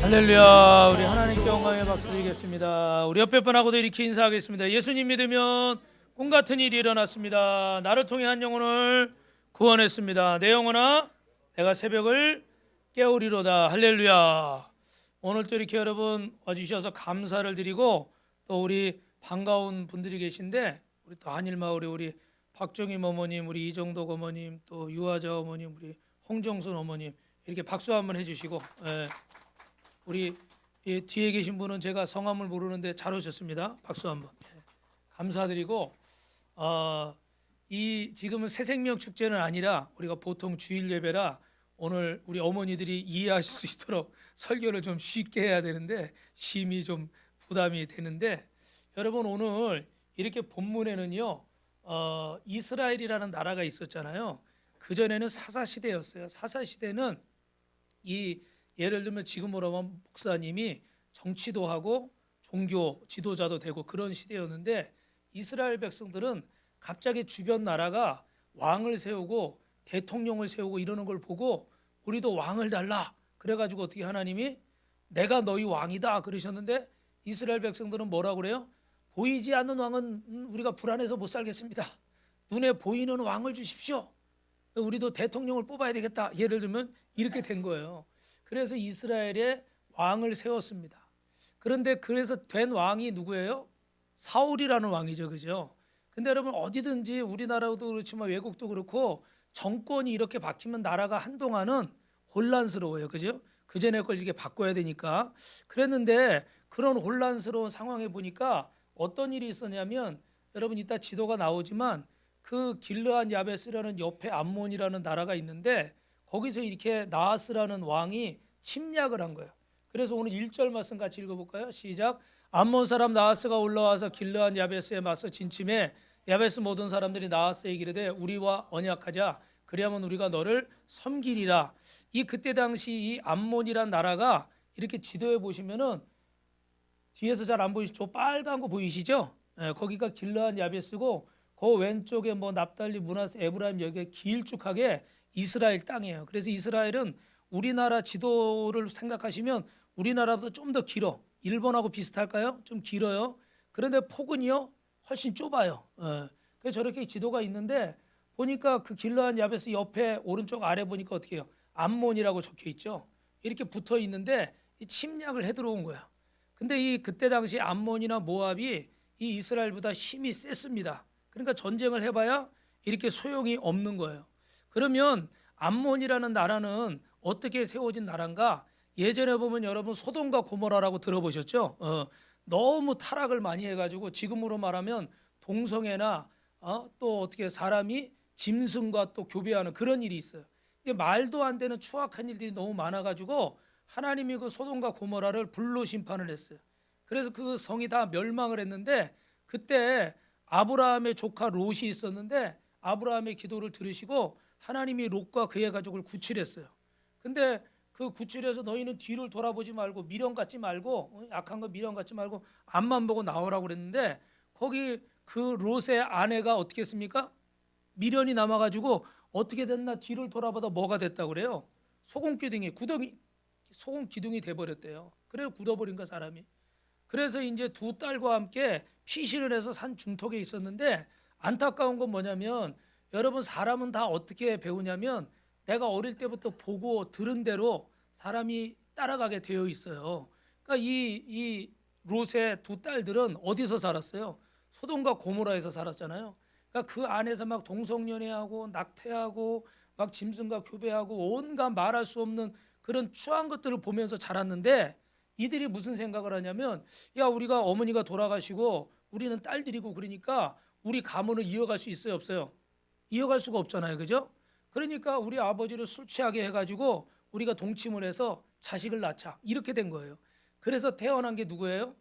할렐루야. 우리 하나님께 영광의 박수 드리겠습니다. 우리 옆에 분하고도 이렇게 인사하겠습니다. 예수님 믿으면 꿈 같은 일이 일어났습니다. 나를 통해 한 영혼을 구원했습니다. 내 영혼아, 내가 새벽을 깨우리로다. 할렐루야. 오늘 또 이렇게 여러분 와주셔서 감사를 드리고, 또 우리 반가운 분들이 계신데, 우리 또 한일마을에 우리 박정임 어머님, 우리 이정덕 어머님, 또 유아자 어머님, 우리 홍정순 어머님, 이렇게 박수 한번 해주시고, 우리 뒤에 계신 분은 제가 성함을 모르는데 잘 오셨습니다. 박수 한번. 감사드리고, 이 지금은 새생명 축제는 아니라 우리가 보통 주일 예배라 오늘 우리 어머니들이 이해하실 수 있도록 설교를 좀 쉽게 해야 되는데 심히 좀 부담이 되는데, 여러분 오늘 이렇게 본문에는요, 이스라엘이라는 나라가 있었잖아요. 그 전에는 사사 시대였어요. 사사 시대는 이 예를 들면 지금으로 하면 목사님이 정치도 하고 종교 지도자도 되고 그런 시대였는데, 이스라엘 백성들은 갑자기 주변 나라가 왕을 세우고 대통령을 세우고 이러는 걸 보고 우리도 왕을 달라 그래가지고 어떻게 하나님이 내가 너희 왕이다 그러셨는데, 이스라엘 백성들은 뭐라고 그래요? 보이지 않는 왕은 우리가 불안해서 못 살겠습니다. 눈에 보이는 왕을 주십시오. 우리도 대통령을 뽑아야 되겠다. 예를 들면 이렇게 된 거예요. 그래서 이스라엘에 왕을 세웠습니다. 그런데 그래서 된 왕이 누구예요? 사울이라는 왕이죠, 그죠? 근데 여러분 어디든지 우리나라도 그렇지만 외국도 그렇고 정권이 이렇게 바뀌면 나라가 한동안은 혼란스러워요, 그죠? 그 전에 걸 이렇게 바꿔야 되니까. 그랬는데 그런 혼란스러운 상황에 보니까 어떤 일이 있었냐면, 여러분 이따 지도가 나오지만 그 길르한 야베스라는 옆에 암몬이라는 나라가 있는데 거기서 이렇게 나하스라는 왕이 침략을 한 거예요. 그래서 오늘 1절 말씀 같이 읽어볼까요? 시작. 암몬 사람 나하스가 올라와서 길르한 야베스에 맞서 진침해 야베스 모든 사람들이 나하스에게 이르되 우리와 언약하자. 그리하면 우리가 너를 섬기리라. 이 그때 당시 이 암몬이란 나라가 이렇게 지도에 보시면은 뒤에서 잘 안 보이시죠? 빨간 거 보이시죠? 거기가 길르한 야베스고 그 왼쪽에 뭐 납달리, 므낫세, 에브라임 여기에 길쭉하게 이스라엘 땅이에요. 그래서 이스라엘은 우리나라 지도를 생각하시면 우리나라보다 좀 더 길어. 일본하고 비슷할까요? 좀 길어요. 그런데 폭은요 훨씬 좁아요. 그래서 저렇게 지도가 있는데 보니까 그 길르한 야베스 옆에 오른쪽 아래 보니까 어떻게 해요? 암몬이라고 적혀 있죠. 이렇게 붙어 있는데 이 침략을 해 들어온 거야. 근데 이 그때 당시 암몬이나 모압이 이 이스라엘보다 힘이 셌습니다. 그러니까 전쟁을 해봐야 이렇게 소용이 없는 거예요. 그러면 암몬이라는 나라는 어떻게 세워진 나라인가? 예전에 보면 여러분 소돔과 고모라라고 들어보셨죠? 너무 타락을 많이 해가지고 지금으로 말하면 동성애나 또 어떻게 사람이 짐승과 또 교배하는 그런 일이 있어요. 이게 말도 안 되는 추악한 일들이 너무 많아가지고 하나님이 그 소돔과 고모라를 불로 심판을 했어요. 그래서 그 성이 다 멸망을 했는데, 그때 아브라함의 조카 롯이 있었는데 아브라함의 기도를 들으시고 하나님이 롯과 그의 가족을 구출했어요. 근데 그 구출해서 너희는 뒤를 돌아보지 말고 미련 갖지 말고 악한 거 미련 갖지 말고 앞만 보고 나오라고 그랬는데, 거기 그 롯의 아내가 어떻게 했습니까? 미련이 남아가지고 어떻게 됐나 뒤를 돌아보다 뭐가 됐다고 그래요? 소금 기둥이 돼버렸대요. 그래서 굳어버린 거 사람이. 그래서 이제 두 딸과 함께 피신을 해서 산 중턱에 있었는데, 안타까운 건 뭐냐면 여러분 사람은 다 어떻게 배우냐면 내가 어릴 때부터 보고 들은 대로 사람이 따라가게 되어 있어요. 그러니까 이 롯의 두 딸들은 어디서 살았어요? 소돔과 고모라에서 살았잖아요. 그러니까 그 안에서 막 동성연애하고 낙태하고 막 짐승과 교배하고 온갖 말할 수 없는 그런 추한 것들을 보면서 자랐는데, 이들이 무슨 생각을 하냐면, 야 우리가 어머니가 돌아가시고 우리는 딸들이고 그러니까 우리 가문을 이어갈 수 있어요, 없어요? 이어갈 수가 없잖아요, 그죠? 그러니까 우리 아버지를 술 취하게 해가지고 우리가 동침을 해서 자식을 낳자, 이렇게 된 거예요. 그래서 태어난 게 누구예요?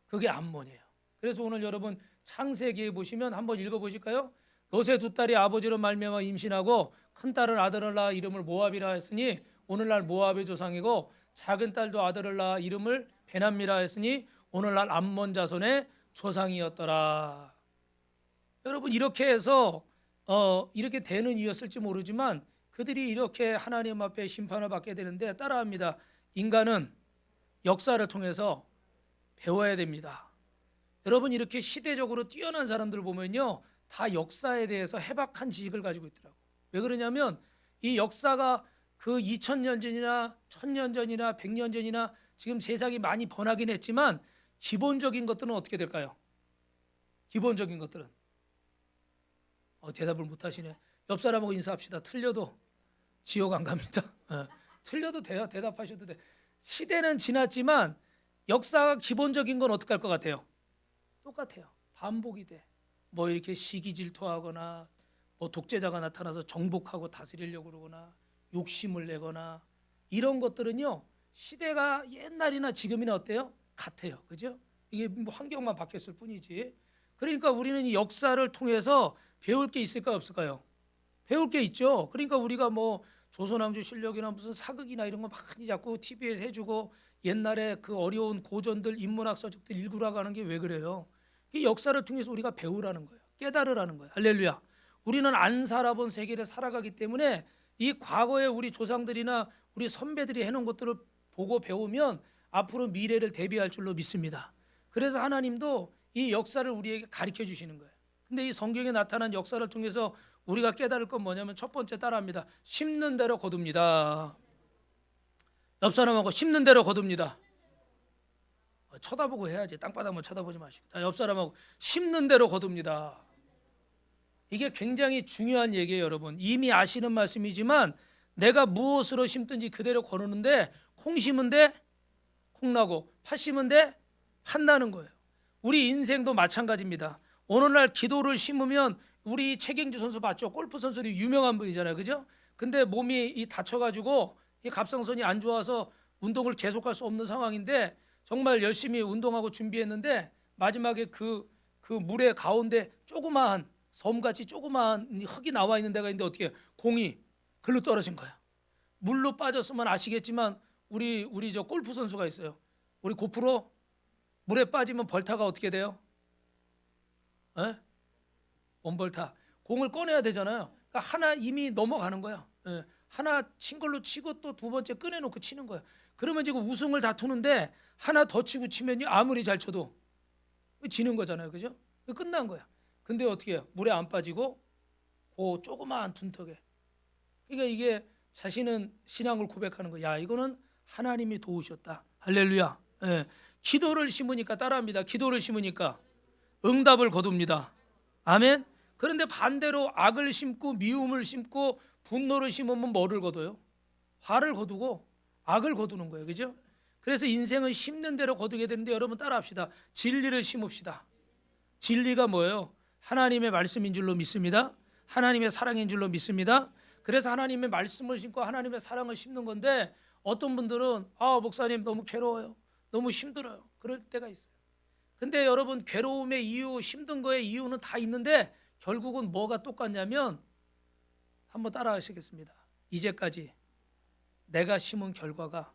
그게 암몬이에요. 그래서 오늘 여러분 창세기에 보시면 한번 읽어보실까요? 롯의 두 딸이 아버지로 말미암아 임신하고 큰 딸은 아들을 낳아 이름을 모압이라 했으니 오늘날 모압의 조상이고, 작은 딸도 아들을 낳아 이름을 베남미라 했으니 오늘날 암몬 자손의 조상이었더라. 여러분 이렇게 해서 이렇게 되는 이였을지 모르지만 그들이 이렇게 하나님 앞에 심판을 받게 되는데, 따라합니다. 인간은 역사를 통해서 배워야 됩니다. 여러분 이렇게 시대적으로 뛰어난 사람들 보면요, 다 역사에 대해서 해박한 지식을 가지고 있더라고. 왜 그러냐면 이 역사가 그 2000년 전이나 1000년 전이나 100년 전이나 지금 세상이 많이 변하긴 했지만 기본적인 것들은 어떻게 될까요? 기본적인 것들은 대답을 못 하시네. 옆 사람하고 인사합시다. 틀려도 지옥 안 갑니다. 틀려도 돼요. 대답하셔도 돼. 시대는 지났지만 역사가 기본적인 건 어떻게 할 것 같아요? 똑같아요. 반복이 돼. 뭐 이렇게 시기 질투하거나 뭐 독재자가 나타나서 정복하고 다스리려고 그러거나 욕심을 내거나 이런 것들은요, 시대가 옛날이나 지금이나 어때요? 같아요. 그죠? 이게 뭐 환경만 바뀌었을 뿐이지. 그러니까 우리는 이 역사를 통해서 배울 게 있을까요, 없을까요? 배울 게 있죠. 그러니까 우리가 뭐 조선왕조 실력이나 무슨 사극이나 이런 거 많이 자꾸 TV에서 해주고 옛날에 그 어려운 고전들 인문학 서적들 읽으라고 하는 게 왜 그래요? 이 역사를 통해서 우리가 배우라는 거예요. 깨달으라는 거예요. 할렐루야. 우리는 안 살아본 세계를 살아가기 때문에 이 과거에 우리 조상들이나 우리 선배들이 해놓은 것들을 보고 배우면 앞으로 미래를 대비할 줄로 믿습니다. 그래서 하나님도 이 역사를 우리에게 가르쳐 주시는 거예요. 근데 이 성경에 나타난 역사를 통해서 우리가 깨달을 건 뭐냐면 첫 번째 따라합니다. 심는 대로 거둡니다. 옆 사람하고 심는 대로 거둡니다. 쳐다보고 해야지. 땅바닥만 쳐다보지 마시고. 자, 옆 사람하고 심는 대로 거둡니다. 이게 굉장히 중요한 얘기예요, 여러분. 이미 아시는 말씀이지만 내가 무엇으로 심든지 그대로 거두는데 콩 심은 데 콩 나고 팥 심은 데 팥 나는 거예요. 우리 인생도 마찬가지입니다. 오늘날 기도를 심으면 우리 최경주 선수 봤죠? 골프 선수로 유명한 분이잖아요, 그죠? 근데 몸이 다쳐가지고 이 갑상선이 안 좋아서 운동을 계속할 수 없는 상황인데 정말 열심히 운동하고 준비했는데 마지막에 그 물의 가운데 조그마한 섬같이 조그마한 흙이 나와 있는 데가 있는데 어떻게 공이 글로 떨어진 거야. 물로 빠졌으면 아시겠지만 우리 저 골프 선수가 있어요. 우리 고프로 물에 빠지면 벌타가 어떻게 돼요? 에? 원벌타. 공을 꺼내야 되잖아요. 그러니까 하나 이미 넘어가는 거야. 예. 하나 친 걸로 치고 또 두 번째 꺼내놓고 치는 거야. 그러면 지금 우승을 다투는데 하나 더 치고 치면요, 아무리 잘 쳐도 지는 거잖아요, 그죠? 끝난 거야. 근데 어떻게 해요? 물에 안 빠지고 그 조그마한 둔턱에. 그러니까 이게 자신은 신앙을 고백하는 거야. 야, 이거는 하나님이 도우셨다. 할렐루야. 예. 기도를 심으니까 따라합니다. 기도를 심으니까 응답을 거둡니다. 아멘. 그런데 반대로 악을 심고 미움을 심고 분노를 심으면 뭐를 거둬요? 화를 거두고 악을 거두는 거예요, 그죠? 그래서 인생은 심는 대로 거두게 되는데 여러분 따라합시다. 진리를 심읍시다. 진리가 뭐예요? 하나님의 말씀인 줄로 믿습니다. 하나님의 사랑인 줄로 믿습니다. 그래서 하나님의 말씀을 심고 하나님의 사랑을 심는 건데 어떤 분들은 목사님 너무 괴로워요. 너무 힘들어요. 그럴 때가 있어요. 근데 여러분 괴로움의 이유, 힘든 거의 이유는 다 있는데 결국은 뭐가 똑같냐면 한번 따라하시겠습니다. 이제까지 내가 심은 결과가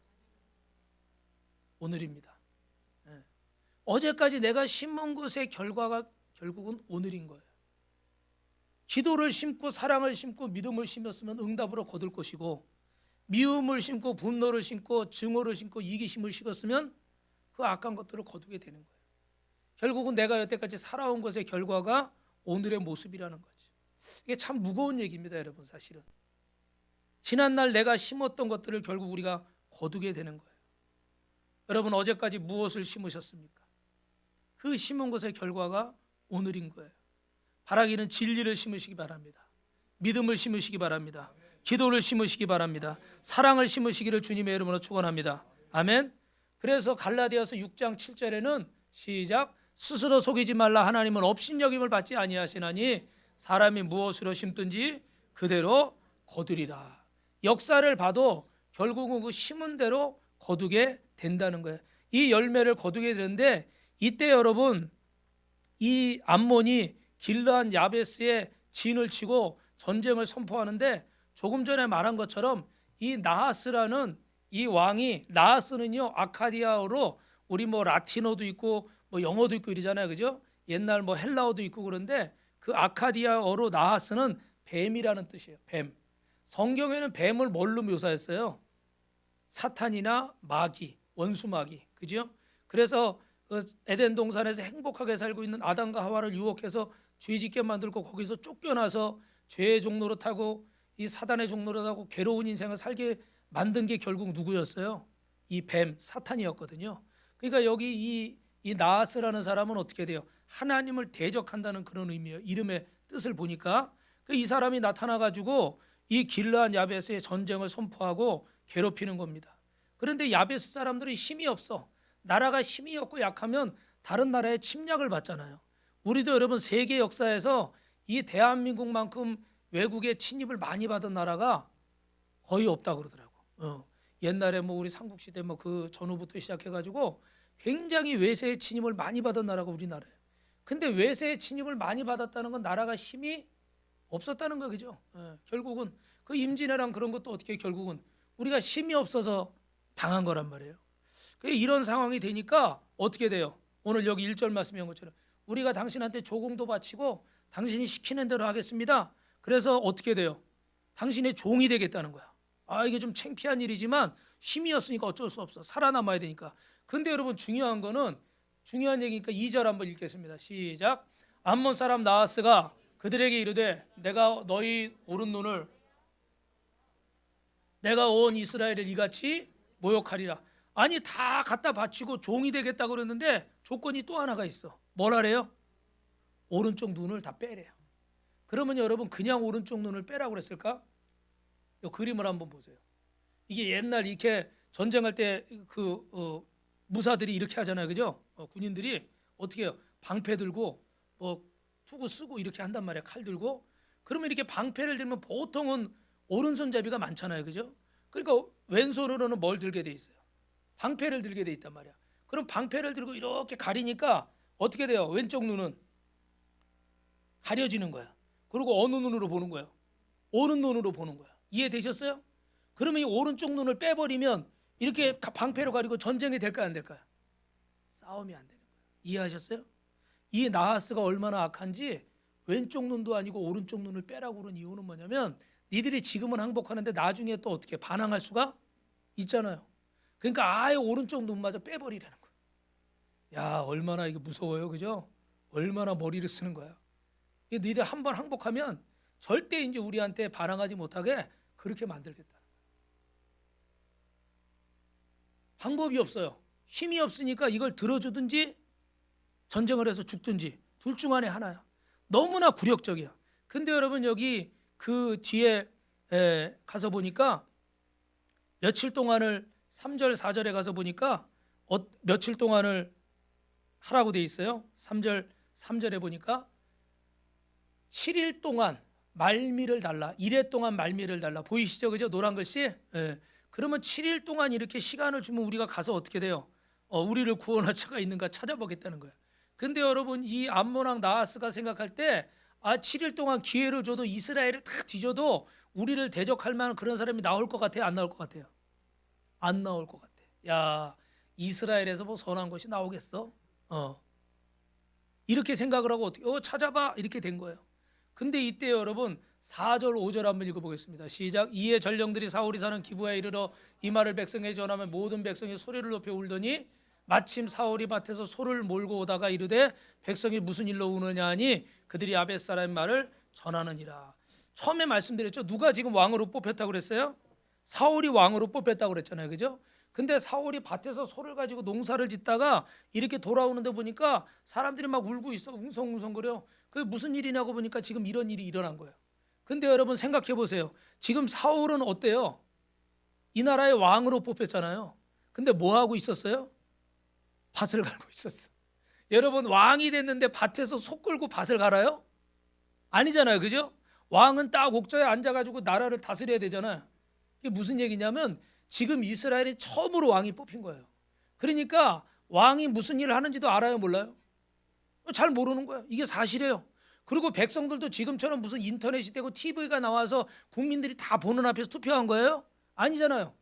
오늘입니다. 어제까지 내가 심은 것의 결과가 결국은 오늘인 거예요. 기도를 심고 사랑을 심고 믿음을 심었으면 응답으로 거둘 것이고 미움을 심고 분노를 심고 증오를 심고 이기심을 심었으면 그 악한 것들을 거두게 되는 거예요. 결국은 내가 여태까지 살아온 것의 결과가 오늘의 모습이라는 거지. 이게 참 무거운 얘기입니다, 여러분. 사실은 지난날 내가 심었던 것들을 결국 우리가 거두게 되는 거예요. 여러분 어제까지 무엇을 심으셨습니까? 그 심은 것의 결과가 오늘인 거예요. 바라기는 진리를 심으시기 바랍니다. 믿음을 심으시기 바랍니다. 기도를 심으시기 바랍니다. 사랑을 심으시기를 주님의 이름으로 축원합니다. 아멘. 그래서 갈라디아서 6장 7절에는 시작. 스스로 속이지 말라. 하나님은 업신여김을 받지 아니하시나니 사람이 무엇으로 심든지 그대로 거두리라. 역사를 봐도 결국은 그 심은 대로 거두게 된다는 거예요. 이 열매를 거두게 되는데 이때 여러분 이 암몬이 길르한 야베스에 진을 치고 전쟁을 선포하는데 조금 전에 말한 것처럼 이 나하스라는 이 왕이, 나하스는요 아카디아어로 우리 뭐 라틴어도 있고 뭐 영어도 있고 이러잖아요, 그죠? 옛날 뭐 헬라어도 있고 그런데 그 아카디아어로 나하스는 뱀이라는 뜻이에요. 뱀. 성경에는 뱀을 뭘로 묘사했어요? 사탄이나 마귀, 원수마귀, 그죠? 그래서 그 에덴 동산에서 행복하게 살고 있는 아담과 하와를 유혹해서 죄짓게 만들고 거기서 쫓겨나서 죄의 종로로 타고 이 사단의 종로로 타고 괴로운 인생을 살게 만든 게 결국 누구였어요? 이 뱀 사탄이었거든요. 그러니까 여기 이 나하스라는 사람은 어떻게 돼요? 하나님을 대적한다는 그런 의미예요. 이름의 뜻을 보니까 이 사람이 나타나 가지고 이 길르한 야베스의 전쟁을 선포하고 괴롭히는 겁니다. 그런데 야베스 사람들이 힘이 없어. 나라가 힘이 없고 약하면 다른 나라의 침략을 받잖아요. 우리도 여러분 세계 역사에서 이 대한민국만큼 외국의 침입을 많이 받은 나라가 거의 없다 그러더라고. 옛날에 뭐 우리 삼국시대 뭐 그 전후부터 시작해가지고 굉장히 외세의 침입을 많이 받은 나라가 우리나라예요. 근데 외세의 침입을 많이 받았다는 건 나라가 힘이 없었다는 거 그죠? 결국은 그 임진왜란 그런 것도 어떻게 결국은 우리가 힘이 없어서 당한 거란 말이에요. 이런 상황이 되니까 어떻게 돼요? 오늘 여기 1절 말씀한 것처럼 우리가 당신한테 조공도 바치고 당신이 시키는 대로 하겠습니다. 그래서 어떻게 돼요? 당신의 종이 되겠다는 거야. 이게 좀 창피한 일이지만 힘이 없으니까 어쩔 수 없어. 살아남아야 되니까. 근데 여러분 중요한 거는 중요한 얘기니까 2절 한번 읽겠습니다. 시작. 암몬 사람 나하스가 그들에게 이르되 내가 너희 오른눈을 내가 온 이스라엘을 이같이 모욕하리라. 아니 다 갖다 바치고 종이 되겠다고 그랬는데 조건이 또 하나가 있어. 뭐라래요? 오른쪽 눈을 다 빼래요. 그러면 여러분 그냥 오른쪽 눈을 빼라고 그랬을까? 이 그림을 한번 보세요. 이게 옛날 이렇게 전쟁할 때 그 무사들이 이렇게 하잖아요, 그죠? 군인들이 어떻게 해요? 방패 들고 뭐 투구 쓰고 이렇게 한단 말이야, 칼 들고. 그러면 이렇게 방패를 들면 보통은 오른손잡이가 많잖아요, 그죠? 그러니까 왼손으로는 뭘 들게 돼 있어요? 방패를 들게 돼 있단 말이야. 그럼 방패를 들고 이렇게 가리니까 어떻게 돼요? 왼쪽 눈은 가려지는 거야. 그리고 어느 눈으로 보는 거예요? 오른 눈으로 보는 거야. 이해되셨어요? 그러면 이 오른쪽 눈을 빼버리면 이렇게 방패로 가리고 전쟁이 될까요, 안 될까요? 싸움이 안 되는 거예요. 이해하셨어요? 이 나하스가 얼마나 악한지 왼쪽 눈도 아니고 오른쪽 눈을 빼라고 그런 이유는 뭐냐면 니들이 지금은 항복하는데 나중에 또 어떻게 반항할 수가 있잖아요. 그러니까 아예 오른쪽 눈마저 빼버리라는 거예요. 야, 얼마나 이게 무서워요, 그죠? 얼마나 머리를 쓰는 거야. 니들 한번 항복하면 절대 이제 우리한테 반항하지 못하게 그렇게 만들겠다. 방법이 없어요. 힘이 없으니까 이걸 들어주든지 전쟁을 해서 죽든지 둘 중 안에 하나야. 너무나 굴욕적이야. 근데 여러분 여기 그 뒤에 가서 보니까 며칠 동안을 3절 4절에 가서 보니까 며칠 동안을 하라고 돼 있어요. 3절 3절에 보니까 7일 동안 말미를 달라. 1회 동안 말미를 달라. 보이시죠? 그죠? 노란 글씨? 그러면 7일 동안 이렇게 시간을 주면 우리가 가서 어떻게 돼요? 우리를 구원할 자가 있는가 찾아보겠다는 거야. 근데 여러분 이 암몬왕 나하스가 생각할 때 7일 동안 기회를 줘도 이스라엘을 다 뒤져도 우리를 대적할 만한 그런 사람이 나올 것 같아요? 안 나올 것 같아요? 안 나올 것 같아. 야, 이스라엘에서 뭐 선한 것이 나오겠어? 이렇게 생각을 하고 어떻게 찾아봐 이렇게 된 거예요. 근데 이때 여러분 4절 5절 한번 읽어보겠습니다. 시작. 이에 전령들이 사울이 사는 기브야에 이르러 이 말을 백성에게 전하면 모든 백성이 소리를 높여 울더니 마침 사울이 밭에서 소를 몰고 오다가 이르되 백성이 무슨 일로 우느냐 하니 그들이 야베스 사람의 말을 전하느니라. 처음에 말씀드렸죠. 누가 지금 왕으로 뽑혔다고 그랬어요? 사울이 왕으로 뽑혔다고 그랬잖아요, 그죠? 근데 사울이 밭에서 소를 가지고 농사를 짓다가 이렇게 돌아오는데 보니까 사람들이 막 울고 있어. 웅성웅성거려. 그게 무슨 일이냐고 보니까 지금 이런 일이 일어난 거예요. 근데 여러분 생각해 보세요. 지금 사울은 어때요? 이 나라의 왕으로 뽑혔잖아요. 근데 뭐 하고 있었어요? 밭을 갈고 있었어. 여러분 왕이 됐는데 밭에서 소 끌고 밭을 갈아요? 아니잖아요, 그죠? 왕은 딱 옥저에 앉아가지고 나라를 다스려야 되잖아요. 이게 무슨 얘기냐면 지금 이스라엘이 처음으로 왕이 뽑힌 거예요. 그러니까 왕이 무슨 일을 하는지도 알아요, 몰라요? 잘 모르는 거예요. 이게 사실이에요. 그리고 백성들도 지금처럼 무슨 인터넷이 되고 TV가 나와서 국민들이 다 보는 앞에서 투표한 거예요? 아니잖아요.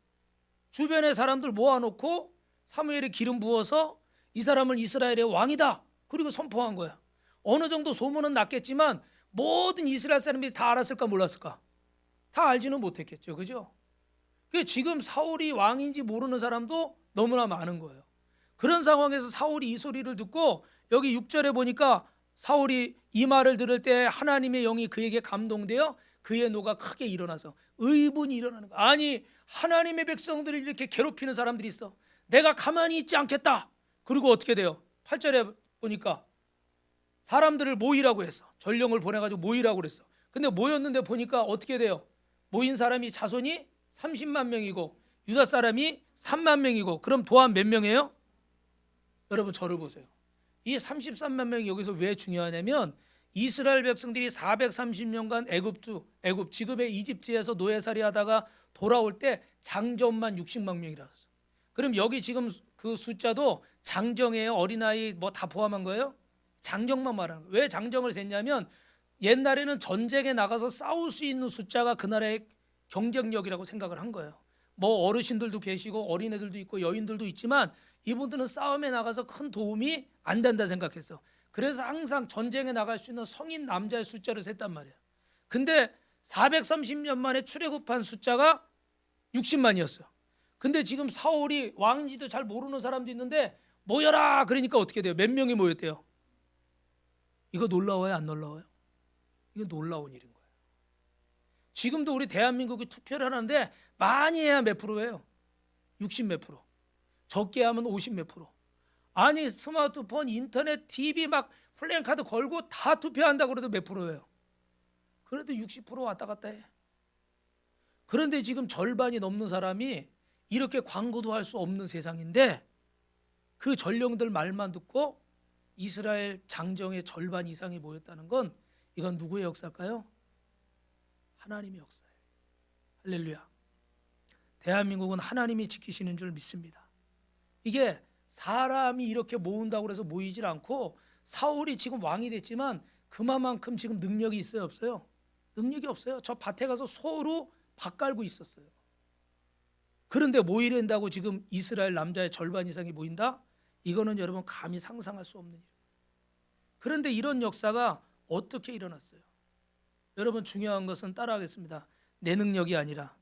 주변에 사람들 모아놓고 사무엘에 기름 부어서 이 사람을 이스라엘의 왕이다. 그리고 선포한 거야. 어느 정도 소문은 났겠지만 모든 이스라엘 사람들이 다 알았을까 몰랐을까? 다 알지는 못했겠죠. 그죠? 지금 사울이 왕인지 모르는 사람도 너무나 많은 거예요. 그런 상황에서 사울이 이 소리를 듣고 여기 6절에 보니까 사울이 이 말을 들을 때 하나님의 영이 그에게 감동되어 그의 노가 크게 일어나서 의분이 일어나는 거야. 아니, 하나님의 백성들을 이렇게 괴롭히는 사람들이 있어. 내가 가만히 있지 않겠다. 그리고 어떻게 돼요? 8절에 보니까 사람들을 모이라고 했어. 전령을 보내가지고 모이라고 그랬어. 근데 모였는데 보니까 어떻게 돼요? 모인 사람이 자손이 30만 명이고 유다 사람이 3만 명이고, 그럼 도합 몇 명이에요? 여러분 저를 보세요. 이 33만 명이 여기서 왜 중요하냐면 이스라엘 백성들이 430년간 애굽 지금의 이집트에서 노예살이 하다가 돌아올 때 장정만 60만 명이라고 했어. 그럼 여기 지금 그 숫자도 장정이에요? 어린아이 뭐 다 포함한 거예요? 장정만 말하는 거예요. 왜 장정을 셌냐면 옛날에는 전쟁에 나가서 싸울 수 있는 숫자가 그 나라의 경쟁력이라고 생각을 한 거예요. 뭐 어르신들도 계시고 어린애들도 있고 여인들도 있지만 이분들은 싸움에 나가서 큰 도움이 안 된다 생각했어. 그래서 항상 전쟁에 나갈 수 있는 성인 남자의 숫자를 셌단 말이야. 근데 430년 만에 출애굽한 숫자가 60만이었어요. 근데 지금 사울이 왕인지도 잘 모르는 사람도 있는데 모여라 그러니까 어떻게 돼요? 몇 명이 모였대요? 이거 놀라워요, 안 놀라워요? 이거 놀라운 일인 거예요. 지금도 우리 대한민국이 투표를 하는데 많이 해야 몇 프로예요? 60 몇 프로. 적게 하면 50 몇 프로. 아니, 스마트폰, 인터넷, TV 막 플랜카드 걸고 다 투표한다고 그래도 몇 프로예요? 그래도 60% 왔다 갔다 해. 그런데 지금 절반이 넘는 사람이 이렇게 광고도 할 수 없는 세상인데 그 전령들 말만 듣고 이스라엘 장정의 절반 이상이 모였다는 건 이건 누구의 역사일까요? 하나님의 역사예요. 할렐루야. 대한민국은 하나님이 지키시는 줄 믿습니다. 이게 사람이 이렇게 모은다고 해서 모이질 않고 사울이 지금 왕이 됐지만 그만큼 지금 능력이 있어요, 없어요? 능력이 없어요. 저 밭에 가서 소로 밭 갈고 있었어요. 그런데 모이랜다고 지금 이스라엘 남자의 절반 이상이 모인다? 이거는 여러분 감히 상상할 수 없는 일이에요. 그런데 이런 역사가 어떻게 일어났어요? 여러분 중요한 것은 따라하겠습니다. 내 능력이 아니라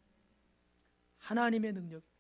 하나님의 능력입니다.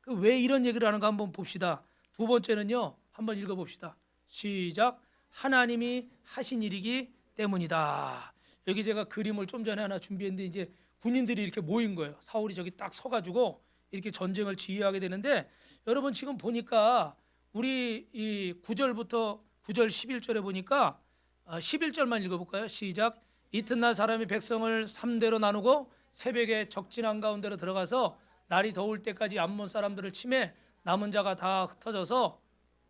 그 왜 이런 얘기를 하는가 한번 봅시다. 두 번째는요, 한번 읽어봅시다. 시작. 하나님이 하신 일이기 때문이다. 여기 제가 그림을 좀 전에 하나 준비했는데 이제 군인들이 이렇게 모인 거예요. 사울이 저기 딱 서가지고 이렇게 전쟁을 지휘하게 되는데 여러분 지금 보니까 우리 이 9절부터 9절 11절에 보니까 11절만 읽어볼까요? 시작. 이튿날 사람이 백성을 3대로 나누고 새벽에 적진한 가운데로 들어가서 날이 더울 때까지 암몬 사람들을 치매 남은 자가 다 흩어져서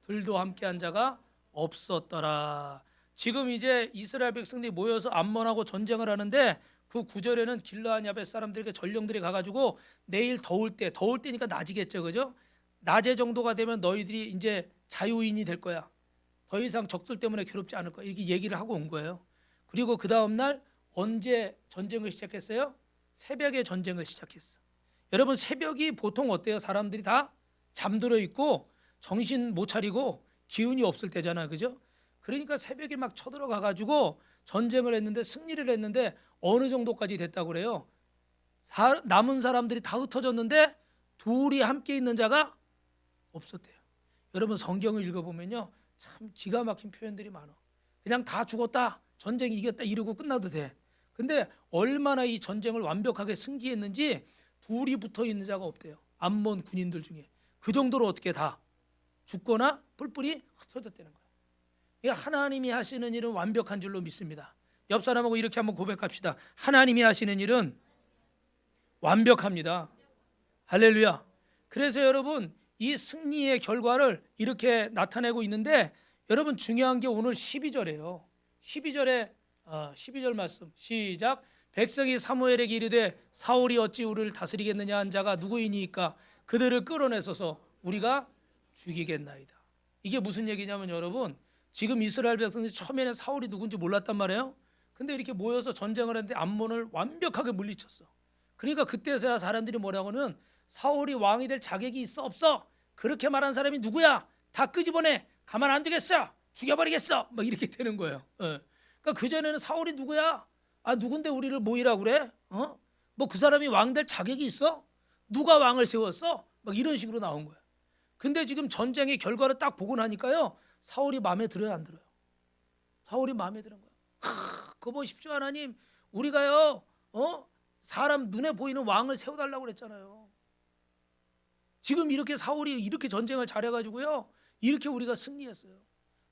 들도 함께한 자가 없었더라. 지금 이제 이스라엘 백성들이 모여서 암몬하고 전쟁을 하는데 그 9절에는 길르앗 야벳 사람들에게 전령들이 가가지고 내일 더울 때니까 낮이겠죠, 그죠? 낮에 정도가 되면 너희들이 이제 자유인이 될 거야. 더 이상 적들 때문에 괴롭지 않을 거야. 이렇게 얘기를 하고 온 거예요. 그리고 그 다음 날 언제 전쟁을 시작했어요? 새벽에 전쟁을 시작했어. 여러분 새벽이 보통 어때요? 사람들이 다 잠들어 있고 정신 못 차리고 기운이 없을 때잖아요, 그죠? 그러니까 새벽에 막 쳐들어가 가지고 전쟁을 했는데 승리를 했는데 어느 정도까지 됐다고 그래요? 남은 사람들이 다 흩어졌는데 둘이 함께 있는 자가 없었대요. 여러분 성경을 읽어보면요, 참 기가 막힌 표현들이 많아. 그냥 다 죽었다, 전쟁 이겼다 이러고 끝나도 돼. 근데 얼마나 이 전쟁을 완벽하게 승리했는지 둘이 붙어 있는 자가 없대요. 암몬 군인들 중에 그 정도로 어떻게 다 죽거나 뿔뿔이 흩어졌다는 거예요. 이게 하나님이 하시는 일은 완벽한 줄로 믿습니다. 옆 사람하고 이렇게 한번 고백합시다. 하나님이 하시는 일은 완벽합니다. 할렐루야. 그래서 여러분 이 승리의 결과를 이렇게 나타내고 있는데 여러분 중요한 게 오늘 12절이에요. 12절 말씀 시작. 백성이 사무엘에게 이르되 사울이 어찌 우리를 다스리겠느냐 한 자가 누구이니까 그들을 끌어내서서 우리가 죽이겠나이다. 이게 무슨 얘기냐면 여러분 지금 이스라엘 백성들이 처음에는 사울이 누군지 몰랐단 말이에요. 근데 이렇게 모여서 전쟁을 했는데 암몬을 완벽하게 물리쳤어. 그러니까 그때서야 사람들이 뭐라고 하면 사울이 왕이 될 자격이 있어 없어? 그렇게 말한 사람이 누구야? 다 끄집어내. 가만 안 두겠어. 죽여버리겠어. 막 이렇게 되는 거예요. 그러니까 그전에는 사울이 누구야? 아 누군데 우리를 모이라고 그래? 뭐 그 사람이 왕 될 자격이 있어? 누가 왕을 세웠어? 막 이런 식으로 나온 거야. 근데 지금 전쟁의 결과를 딱 보고 나니까요. 사울이 마음에 들어요, 안 들어요? 사울이 마음에 드는 거예요. 그거 보십시오, 하나님. 우리가요, 사람 눈에 보이는 왕을 세워달라고 그랬잖아요. 지금 이렇게 사울이 이렇게 전쟁을 잘해가지고요, 이렇게 우리가 승리했어요.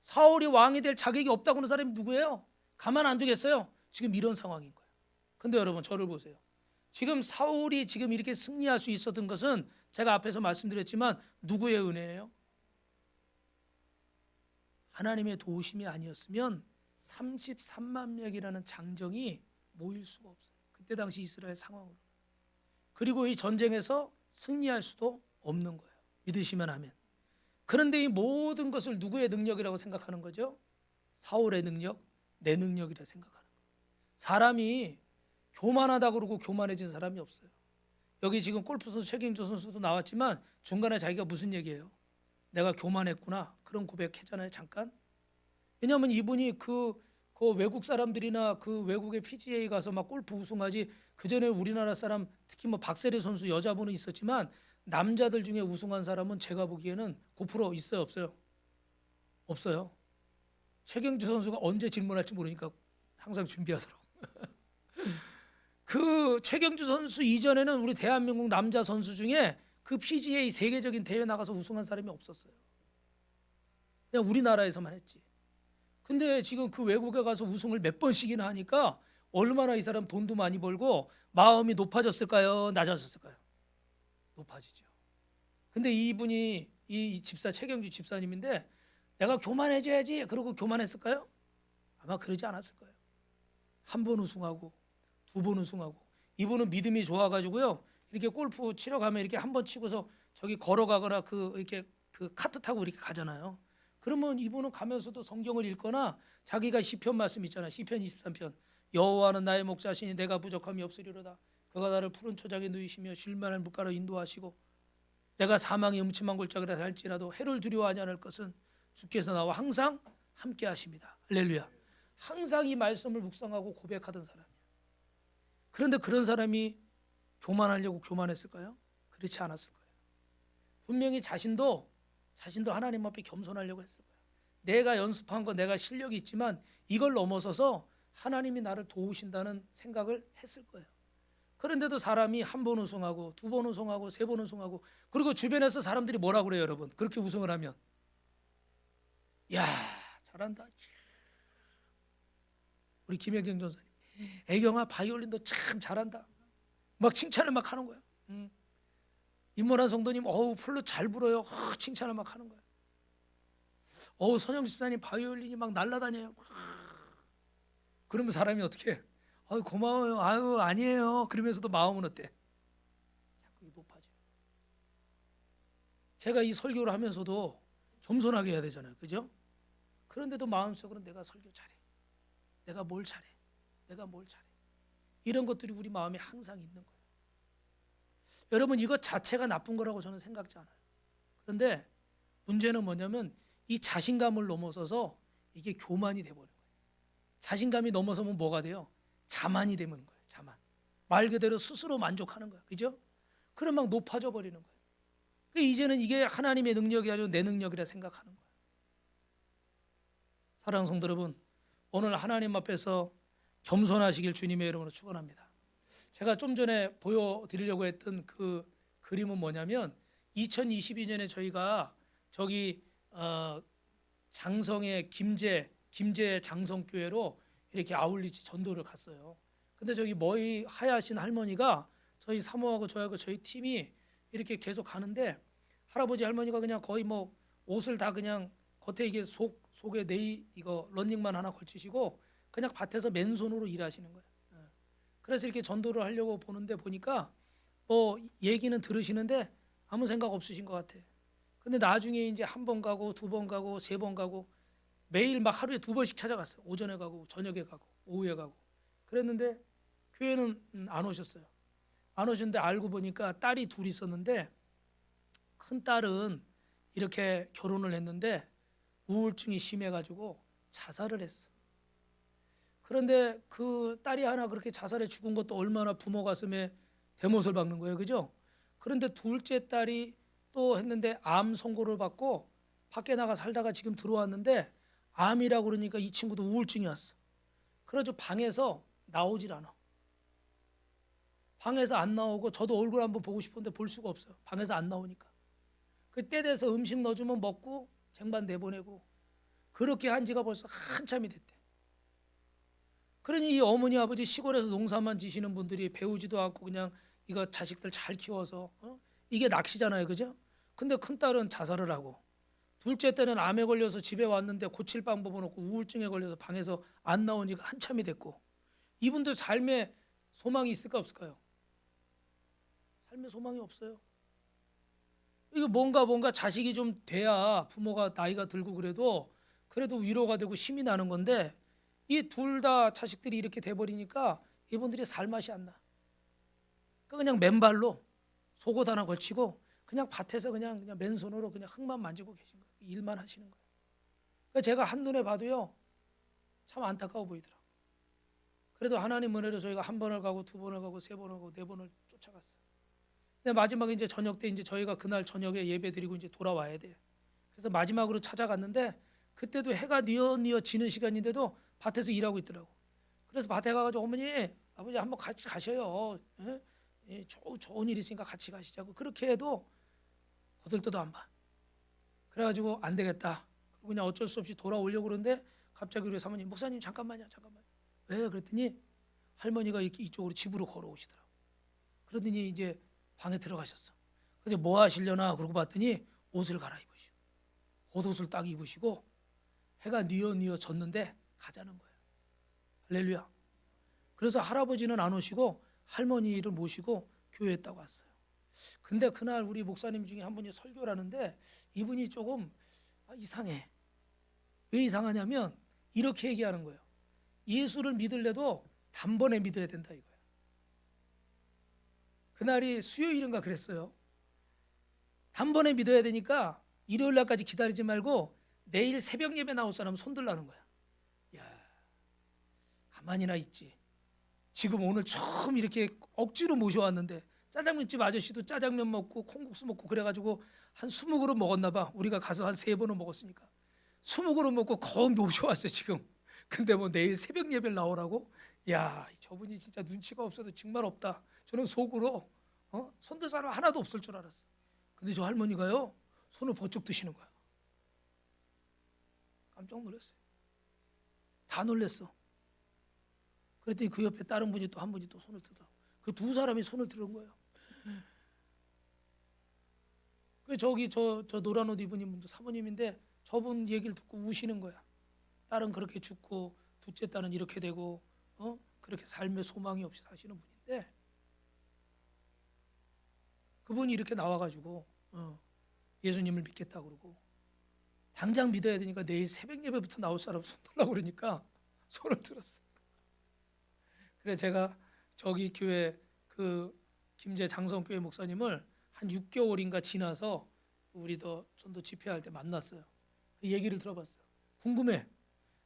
사울이 왕이 될 자격이 없다고 하는 사람이 누구예요? 가만 안 두겠어요. 지금 이런 상황인 거예요. 근데 여러분 저를 보세요. 지금 사울이 지금 이렇게 승리할 수 있었던 것은 제가 앞에서 말씀드렸지만 누구의 은혜예요? 하나님의 도우심이 아니었으면 33만 명이라는 장정이 모일 수가 없어요. 그때 당시 이스라엘 상황으로. 그리고 이 전쟁에서 승리할 수도 없는 거예요. 믿으시면 아멘. 그런데 이 모든 것을 누구의 능력이라고 생각하는 거죠? 사울의 능력, 내 능력이라 생각하는 거예요. 사람이 교만하다고 그러고 교만해진 사람이 없어요. 여기 지금 골프 선수 최경주 선수도 나왔지만 중간에 자기가 무슨 얘기예요? 내가 교만했구나 그런 고백했잖아요. 잠깐. 왜냐하면 이분이 그 외국 사람들이나 그 외국의 PGA 가서 막 골프 우승하지, 그 전에 우리나라 사람 특히 뭐 박세리 선수 여자분은 있었지만 남자들 중에 우승한 사람은 제가 보기에는 고프로 있어요, 없어요? 없어요. 최경주 선수가 언제 질문할지 모르니까 항상 준비하더라고. 그 최경주 선수 이전에는 우리 대한민국 남자 선수 중에 그 PGA 세계적인 대회 나가서 우승한 사람이 없었어요. 그냥 우리나라에서만 했지. 근데 지금 그 외국에 가서 우승을 몇 번씩이나 하니까 얼마나 이 사람 돈도 많이 벌고 마음이 높아졌을까요? 낮아졌을까요? 높아지죠. 근데 이분이 이 집사 최경주 집사님인데 내가 교만해져야지 그러고 교만했을까요? 아마 그러지 않았을 거예요. 한 번 우승하고 두 번 우승하고, 이분은 믿음이 좋아가지고요 이렇게 골프 치러 가면 이렇게 한 번 치고서 저기 걸어가거나 이렇게 그 카트 타고 이렇게 가잖아요. 그러면 이분은 가면서도 성경을 읽거나 자기가 시편 말씀 있잖아요. 시편 23편. 여호와는 나의 목자시니 내가 부족함이 없으리로다. 그가 나를 푸른 초장에 누이시며 쉴만한 물가로 인도하시고 내가 사망의 음침한 골짜기에 살지라도 해를 두려워하지 않을 것은 주께서 나와 항상 함께 하십니다. 할렐루야. 항상 이 말씀을 묵상하고 고백하던 사람이에요. 그런데 그런 사람이 교만하려고 교만했을까요? 그렇지 않았을 거예요. 분명히 자신도 하나님 앞에 겸손하려고 했을 거예요. 내가 연습한 거, 내가 실력이 있지만 이걸 넘어서서 하나님이 나를 도우신다는 생각을 했을 거예요. 그런데도 사람이 한 번 우승하고 두 번 우승하고 세 번 우승하고, 그리고 주변에서 사람들이 뭐라고 그래요, 여러분? 그렇게 우승을 하면 야, 잘한다. 우리 김혜경 전사님, 애경아 바이올린도 참 잘한다. 막 칭찬을 막 하는 거야. 임모란 성도님, 플룻 잘 불어요. 칭찬을 막 하는 거야. 선영 집사님 바이올린이 막 날아다녀요. 그러면 사람이 어떻게 해? 고마워요. 아니에요. 그러면서도 마음은 어때? 자꾸 높아져요. 제가 이 설교를 하면서도 겸손하게 해야 되잖아요. 그죠? 그런데도 마음속으로는 내가 설교 잘해. 내가 뭘 잘해. 이런 것들이 우리 마음에 항상 있는 거예요. 여러분, 이것 자체가 나쁜 거라고 저는 생각지 않아요. 그런데 문제는 뭐냐면 이 자신감을 넘어서서 이게 교만이 돼버린 거예요. 자신감이 넘어서면 뭐가 돼요? 자만이 되는 거예요. 자만. 말 그대로 스스로 만족하는 거예요. 그죠? 그럼 막 높아져 버리는 거예요. 이제는 이게 하나님의 능력이 아니고 내 능력이라 생각하는 거예요. 사랑하는 성도 여러분, 오늘 하나님 앞에서 겸손하시길 주님의 이름으로 축원합니다. 제가 좀 전에 보여드리려고 했던 그 그림은 뭐냐면 2022년에 저희가 저기 장성의 김제 장성교회로 이렇게 아울리치 전도를 갔어요. 근데 저기 머리 하얗신 할머니가 저희 사모하고 저하고 저희 팀이 이렇게 계속 가는데 할아버지 할머니가 그냥 거의 뭐 옷을 다 그냥 겉에 이게 속에 이거 런닝만 하나 걸치시고 그냥 밭에서 맨손으로 일하시는 거예요. 그래서 이렇게 전도를 하려고 보는데 보니까 뭐 얘기는 들으시는데 아무 생각 없으신 것 같아. 근데 나중에 이제 한 번 가고 두 번 가고 세 번 가고 매일 막 하루에 두 번씩 찾아갔어요. 오전에 가고 저녁에 가고 오후에 가고 그랬는데 교회는 안 오셨어요. 안 오셨는데 알고 보니까 딸이 둘이 있었는데 큰 딸은 이렇게 결혼을 했는데 우울증이 심해가지고 자살을 했어. 그런데 그 딸이 하나 그렇게 자살해 죽은 것도 얼마나 부모 가슴에 대못을 박는 거예요. 그죠? 그런데 둘째 딸이 또 했는데 암 선고를 받고 밖에 나가 살다가 지금 들어왔는데 암이라고 그러니까 이 친구도 우울증이 왔어. 그래서 방에서 나오질 않아. 방에서 안 나오고 저도 얼굴 한번 보고 싶은데 볼 수가 없어요. 방에서 안 나오니까. 그때 돼서 음식 넣어주면 먹고 쟁반 내보내고 그렇게 한 지가 벌써 한참이 됐대. 그러니 이 어머니 아버지 시골에서 농사만 지시는 분들이 배우지도 않고 그냥 이거 자식들 잘 키워서 이게 낚시잖아요, 그죠? 근데 큰 딸은 자살을 하고 둘째 때는 암에 걸려서 집에 왔는데 고칠 방법은 없고 우울증에 걸려서 방에서 안 나온 지가 한참이 됐고 이분들 삶에 소망이 있을까 없을까요? 삶에 소망이 없어요. 이거 뭔가 자식이 좀 돼야 부모가 나이가 들고 그래도 위로가 되고 힘이 나는 건데 이 둘 다 자식들이 이렇게 돼버리니까 이분들이 살맛이 안 나. 그냥 맨발로 속옷 하나 걸치고 그냥 밭에서 그냥 맨손으로 그냥 흙만 만지고 계신 거예요. 일만 하시는 거예요. 그러니까 제가 한눈에 봐도요 참 안타까워 보이더라고요. 그래도 하나님 은혜로 저희가 한 번을 가고 두 번을 가고 세 번을 가고 네 번을 쫓아갔어요. 근데 마지막에 이제 저녁 때 이제 저희가 그날 저녁에 예배 드리고 이제 돌아와야 돼. 그래서 마지막으로 찾아갔는데 그때도 해가 뉘어 지는 시간인데도 밭에서 일하고 있더라고. 그래서 밭에 가가지고 어머니, 아버지 한번 같이 가셔요. 예? 예, 좋은 일 있으니까 같이 가시자고. 그렇게 해도 거들떠도 안 봐. 그래가지고 안 되겠다. 그냥 어쩔 수 없이 돌아오려고 그러는데 갑자기 우리 사모님, 목사님 잠깐만요. 왜? 그랬더니 할머니가 이쪽으로 집으로 걸어오시더라고. 그러더니 이제 방에 들어가셨어. 그래서 뭐 하시려나 그러고 봤더니 옷을 갈아입으시고 겉옷을 딱 입으시고 해가 뉘어 졌는데 가자는 거예요. 할렐루야. 그래서 할아버지는 안 오시고 할머니를 모시고 교회에 딱 왔어요. 근데 그날 우리 목사님 중에 한 분이 설교를 하는데 이분이 조금 이상해. 왜 이상하냐면 이렇게 얘기하는 거예요. 예수를 믿을래도 단번에 믿어야 된다 이거예요. 그날이 수요일인가 그랬어요. 단번에 믿어야 되니까 일요일 날까지 기다리지 말고 내일 새벽 예배 나올 사람 손들라는 거야. 야, 가만히나 있지. 지금 오늘 처음 이렇게 억지로 모셔왔는데 짜장면집 아저씨도 짜장면 먹고 콩국수 먹고 그래가지고 한 20그릇 먹었나 봐. 우리가 가서 한 3번은 먹었으니까 20그릇 먹고 거의 모셔왔어요 지금. 근데 뭐 내일 새벽 예배를 나오라고? 야, 저분이 진짜 눈치가 없어도 정말 없다. 저는 속으로 손들 사람 하나도 없을 줄 알았어. 근데 저 할머니가요 손을 번쩍 드시는 거야. 깜짝 놀랐어요. 다 놀랐어. 그랬더니 그 옆에 다른 분이 또 한 분이 또 손을 들더라고. 그 두 사람이 손을 들은 거예요. 그 저기 저 노란 옷 입은 분도 사모님인데 저분 얘기를 듣고 우시는 거야. 딸은 그렇게 죽고 둘째 딸은 이렇게 되고 그렇게 삶에 소망이 없이 사시는 분인데 그분이 이렇게 나와가지고 예수님을 믿겠다 그러고 당장 믿어야 되니까 내일 새벽 예배부터 나올 사람 손 들라고 그러니까 손을 들었어. 그래 제가 저기 교회 그 김제 장성교회 목사님을 한 6개월인가 지나서 우리도 전도 집회할 때 만났어요. 그 얘기를 들어봤어요. 궁금해.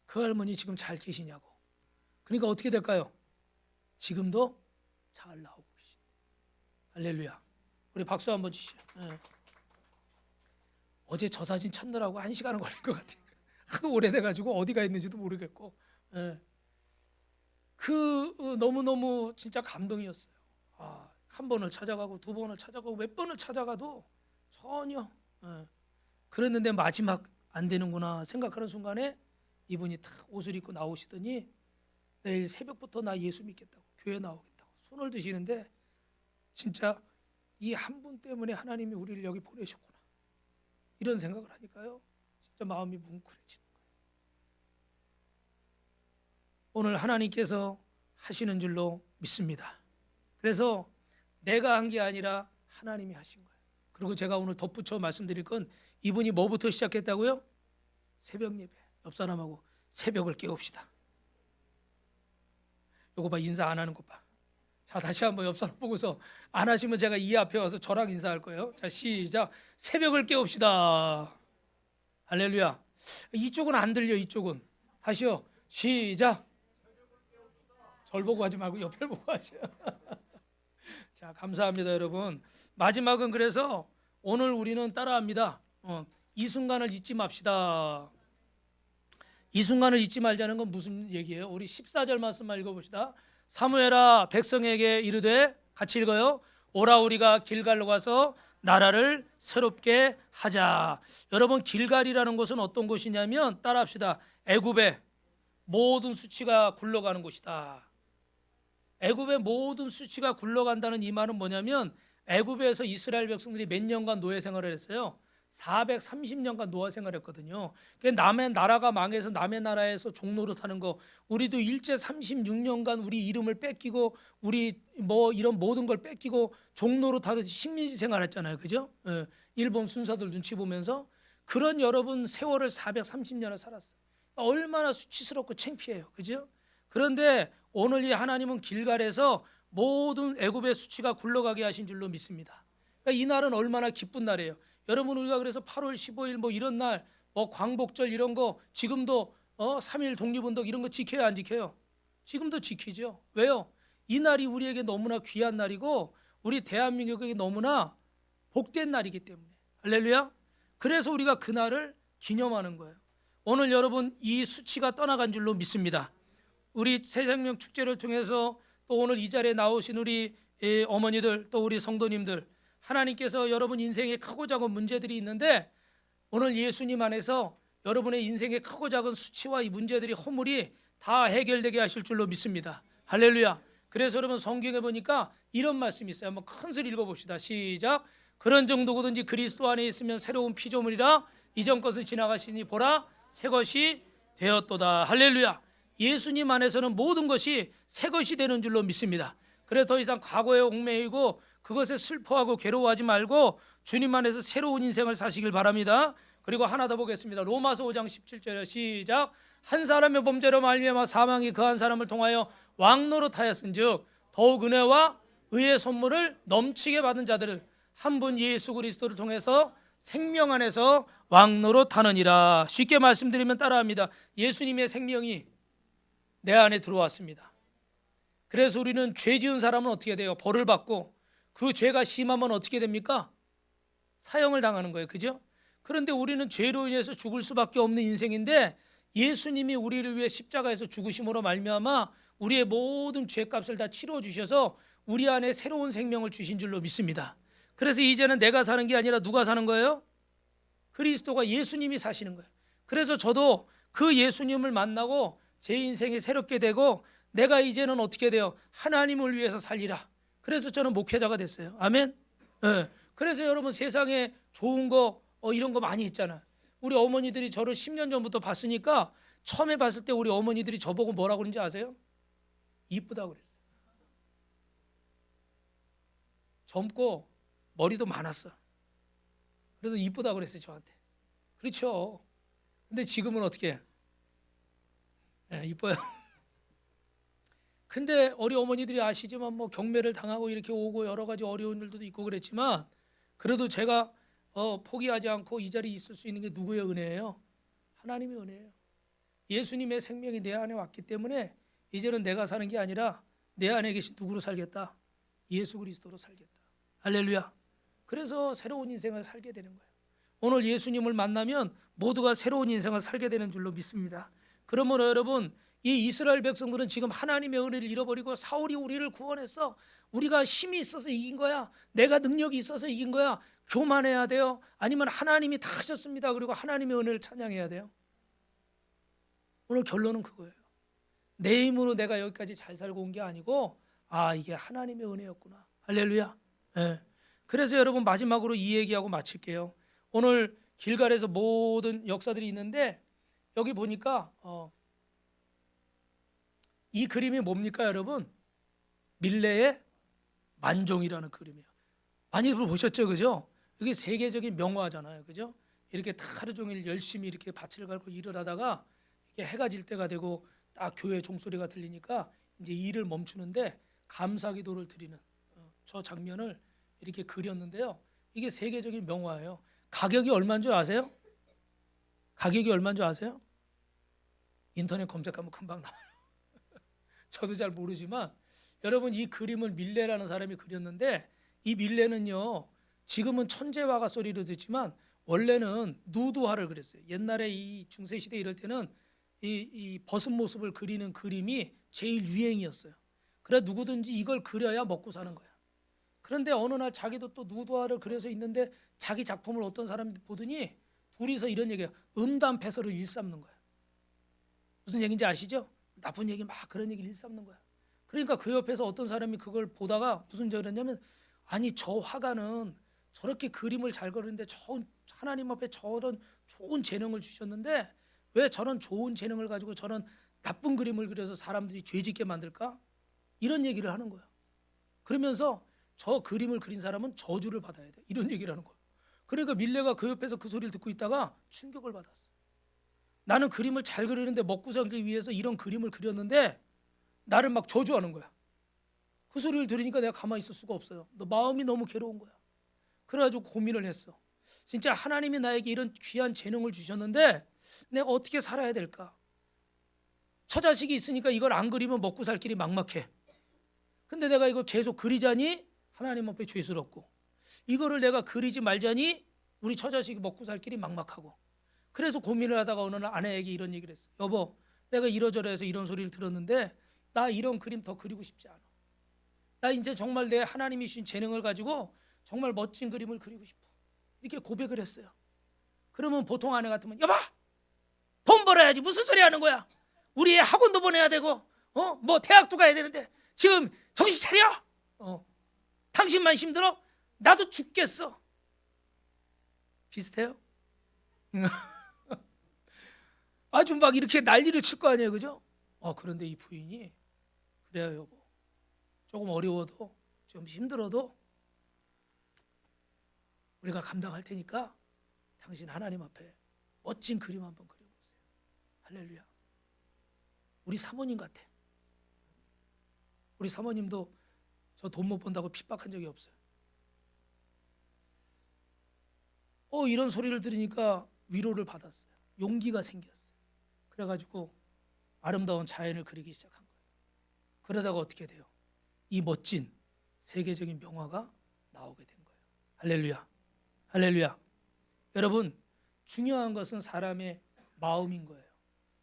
그 할머니 지금 잘 계시냐고. 그러니까 어떻게 될까요? 지금도 잘 나오고 계시네. 할렐루야. 우리 박수 한번 주시죠. 네. 어제 저 사진 찾느라고 1시간은 걸린 것 같아요. 하도 오래돼가지고 어디가 있는지도 모르겠고. 네. 너무너무 진짜 감동이었어요. 한 번을 찾아가고 두 번을 찾아가고 몇 번을 찾아가도 전혀 그랬는데 마지막 안 되는구나 생각하는 순간에 이분이 탁 옷을 입고 나오시더니 내일 새벽부터 나 예수 믿겠다고 교회 나오겠다고 손을 드시는데 진짜 이 한 분 때문에 하나님이 우리를 여기 보내셨구나 이런 생각을 하니까요 진짜 마음이 뭉클해지는 거예요. 오늘 하나님께서 하시는 줄로 믿습니다. 그래서 내가 한 게 아니라 하나님이 하신 거예요. 그리고 제가 오늘 덧붙여 말씀드릴 건 이분이 뭐부터 시작했다고요? 새벽 예배. 옆 사람하고 새벽을 깨웁시다. 요거 봐, 인사 안 하는 것 봐. 자, 다시 한번 옆 사람 보고서 안 하시면 제가 이 앞에 와서 저랑 인사할 거예요. 자, 시작. 새벽을 깨웁시다. 할렐루야. 이쪽은 안 들려. 이쪽은. 다시요. 시작. 절 보고 하지 말고 옆을 보고 하세요. 자, 감사합니다, 여러분. 마지막은 그래서 오늘 우리는 따라합니다. 이 순간을 잊지 맙시다. 이 순간을 잊지 말자는 건 무슨 얘기예요? 우리 14절 말씀만 읽어봅시다. 사무엘아 백성에게 이르되, 같이 읽어요. 오라 우리가 길갈로 가서 나라를 새롭게 하자. 여러분, 길갈이라는 곳은 어떤 곳이냐면, 따라합시다. 애굽의 모든 수치가 굴러가는 곳이다. 애굽의 모든 수치가 굴러간다는 이 말은 뭐냐면, 애굽에서 이스라엘 백성들이 몇 년간 노예 생활을 했어요. 430년간 노예 생활했거든요. 남의 나라가 망해서 남의 나라에서 종노릇 하는 거, 우리도 일제 36년간 우리 이름을 뺏기고 우리 뭐 이런 모든 걸 뺏기고 종노릇 하듯이 식민지 생활했잖아요. 그죠? 예. 일본 순사들 눈치 보면서. 그런 여러분 세월을 430년을 살았어요. 얼마나 수치스럽고 창피해요. 그죠? 그런데 오늘 이 하나님은 길갈에서 모든 애굽의 수치가 굴러가게 하신 줄로 믿습니다. 그러니까 이 날은 얼마나 기쁜 날이에요. 여러분, 우리가 그래서 8월 15일 뭐 이런 날, 뭐 광복절 이런 거 지금도 3.1 독립운동 이런 거 지켜요, 안 지켜요? 지금도 지키죠. 왜요? 이 날이 우리에게 너무나 귀한 날이고 우리 대한민국에게 너무나 복된 날이기 때문에. 할렐루야. 그래서 우리가 그 날을 기념하는 거예요. 오늘 여러분 이 수치가 떠나간 줄로 믿습니다. 우리 새생명 축제를 통해서 또 오늘 이 자리에 나오신 우리 어머니들, 또 우리 성도님들, 하나님께서 여러분 인생에 크고 작은 문제들이 있는데 오늘 예수님 안에서 여러분의 인생의 크고 작은 수치와 이 문제들이, 허물이 다 해결되게 하실 줄로 믿습니다. 할렐루야. 그래서 여러분 성경에 보니까 이런 말씀이 있어요. 한번 큰 소리 읽어봅시다. 시작. 그런 정도든지 그리스도 안에 있으면 새로운 피조물이라, 이전 것은 지나가시니 보라 새 것이 되었도다. 할렐루야. 예수님 안에서는 모든 것이 새 것이 되는 줄로 믿습니다. 그래서 더 이상 과거에 얽매이고 그것에 슬퍼하고 괴로워하지 말고 주님 안에서 새로운 인생을 사시길 바랍니다. 그리고 하나 더 보겠습니다. 로마서 5장 17절에 시작. 한 사람의 범죄로 말미암아 사망이 그 한 사람을 통하여 왕노릇하였은즉 더욱 은혜와 의의 선물을 넘치게 받은 자들을 한 분 예수 그리스도를 통해서 생명 안에서 왕노릇하느니라. 쉽게 말씀드리면 따라합니다. 예수님의 생명이 내 안에 들어왔습니다. 그래서 우리는 죄 지은 사람은 어떻게 돼요? 벌을 받고, 그 죄가 심하면 어떻게 됩니까? 사형을 당하는 거예요. 그죠? 그런데 우리는 죄로 인해서 죽을 수밖에 없는 인생인데 예수님이 우리를 위해 십자가에서 죽으심으로 말미암아 우리의 모든 죄값을 다 치러 주셔서 우리 안에 새로운 생명을 주신 줄로 믿습니다. 그래서 이제는 내가 사는 게 아니라 누가 사는 거예요? 그리스도가, 예수님이 사시는 거예요. 그래서 저도 그 예수님을 만나고 제 인생이 새롭게 되고 내가 이제는 어떻게 돼요? 하나님을 위해서 살리라. 그래서 저는 목회자가 됐어요. 아멘. 네. 그래서 여러분 세상에 좋은 거 이런 거 많이 있잖아. 우리 어머니들이 저를 10년 전부터 봤으니까 처음에 봤을 때 우리 어머니들이 저보고 뭐라고 그러는지 아세요? 이쁘다고 그랬어요. 젊고 머리도 많았어. 그래서 이쁘다고 그랬어요, 저한테. 그렇죠. 근데 지금은 어떻게 해? 네, 이뻐요. 근데 우리 어머니들이 아시지만 뭐 경매를 당하고 이렇게 오고 여러 가지 어려운 일도 있고 그랬지만 그래도 제가 포기하지 않고 이 자리에 있을 수 있는 게 누구의 은혜예요? 하나님의 은혜예요. 예수님의 생명이 내 안에 왔기 때문에 이제는 내가 사는 게 아니라 내 안에 계신 누구로 살겠다? 예수 그리스도로 살겠다. 할렐루야. 그래서 새로운 인생을 살게 되는 거예요. 오늘 예수님을 만나면 모두가 새로운 인생을 살게 되는 줄로 믿습니다. 그러므로 여러분, 이 이스라엘 백성들은 지금 하나님의 은혜를 잃어버리고 사울이 우리를 구원했어, 우리가 힘이 있어서 이긴 거야, 내가 능력이 있어서 이긴 거야, 교만해야 돼요? 아니면 하나님이 다 하셨습니다. 그리고 하나님의 은혜를 찬양해야 돼요? 오늘 결론은 그거예요. 내 힘으로 내가 여기까지 잘 살고 온 게 아니고 이게 하나님의 은혜였구나. 할렐루야. 네. 그래서 여러분 마지막으로 이 얘기하고 마칠게요. 오늘 길갈에서 모든 역사들이 있는데 여기 보니까 이 그림이 뭡니까 여러분? 밀레의 만종이라는 그림이에요. 많이 보셨죠, 그죠? 이게 세계적인 명화잖아요, 그죠? 이렇게 하루 종일 열심히 이렇게 밭을 갈고 일을 하다가 이게 해가 질 때가 되고 딱 교회 종소리가 들리니까 이제 일을 멈추는데 감사기도를 드리는 저 장면을 이렇게 그렸는데요. 이게 세계적인 명화예요. 가격이 얼마인 줄 아세요? 가격이 얼마인 줄 아세요? 인터넷 검색하면 금방 나와요. 저도 잘 모르지만 여러분 이 그림을 밀레라는 사람이 그렸는데 이 밀레는요 지금은 천재화가 소리를 듣지만 원래는 누드화를 그렸어요. 옛날에 이 중세시대 이럴 때는 이 벗은 모습을 그리는 그림이 제일 유행이었어요. 그래 누구든지 이걸 그려야 먹고 사는 거야. 그런데 어느 날 자기도 또 누드화를 그려서 있는데 자기 작품을 어떤 사람이 보더니 둘이서 이런 얘기해요. 음담패설을 일삼는 거야. 무슨 얘기인지 아시죠? 나쁜 얘기 막 그런 얘기를 일삼는 거야. 그러니까 그 옆에서 어떤 사람이 그걸 보다가 무슨 얘기를 했냐면, 아니 저 화가는 저렇게 그림을 잘 그리는데 하나님 앞에 저런 좋은 재능을 주셨는데 왜 저런 좋은 재능을 가지고 저런 나쁜 그림을 그려서 사람들이 죄짓게 만들까? 이런 얘기를 하는 거야. 그러면서 저 그림을 그린 사람은 저주를 받아야 돼. 이런 얘기를 하는 거야. 그러니까 밀레가 그 옆에서 그 소리를 듣고 있다가 충격을 받았어. 나는 그림을 잘 그리는데 먹고 살기 위해서 이런 그림을 그렸는데 나를 막 저주하는 거야. 그 소리를 들으니까 내가 가만히 있을 수가 없어요. 너 마음이 너무 괴로운 거야. 그래가지고 고민을 했어. 진짜 하나님이 나에게 이런 귀한 재능을 주셨는데 내가 어떻게 살아야 될까? 처자식이 있으니까 이걸 안 그리면 먹고 살 길이 막막해. 근데 내가 이걸 계속 그리자니 하나님 앞에 죄스럽고, 이거를 내가 그리지 말자니 우리 처자식이 먹고 살 길이 막막하고. 그래서 고민을 하다가 어느 날 아내에게 이런 얘기를 했어. 여보, 내가 이러저러해서 이런 소리를 들었는데 나 이런 그림 더 그리고 싶지 않아. 나 이제 정말 내 하나님이 주신 재능을 가지고 정말 멋진 그림을 그리고 싶어. 이렇게 고백을 했어요. 그러면 보통 아내 같으면, 여보, 돈 벌어야지 무슨 소리 하는 거야? 우리 애 학원도 보내야 되고 뭐 대학도 가야 되는데 지금 정신 차려. 당신만 힘들어? 나도 죽겠어. 비슷해요? 아주 막 이렇게 난리를 칠 거 아니에요, 그죠? 그런데 이 부인이, 그래요 여보, 조금 어려워도 좀 힘들어도 우리가 감당할 테니까 당신 하나님 앞에 멋진 그림 한번 그려보세요. 할렐루야. 우리 사모님 같아. 우리 사모님도 저 돈 못 번다고 핍박한 적이 없어요. 이런 소리를 들으니까 위로를 받았어요. 용기가 생겼어요. 그래가지고 아름다운 자연을 그리기 시작한 거예요. 그러다가 어떻게 돼요? 이 멋진 세계적인 명화가 나오게 된 거예요. 할렐루야. 할렐루야. 여러분, 중요한 것은 사람의 마음인 거예요.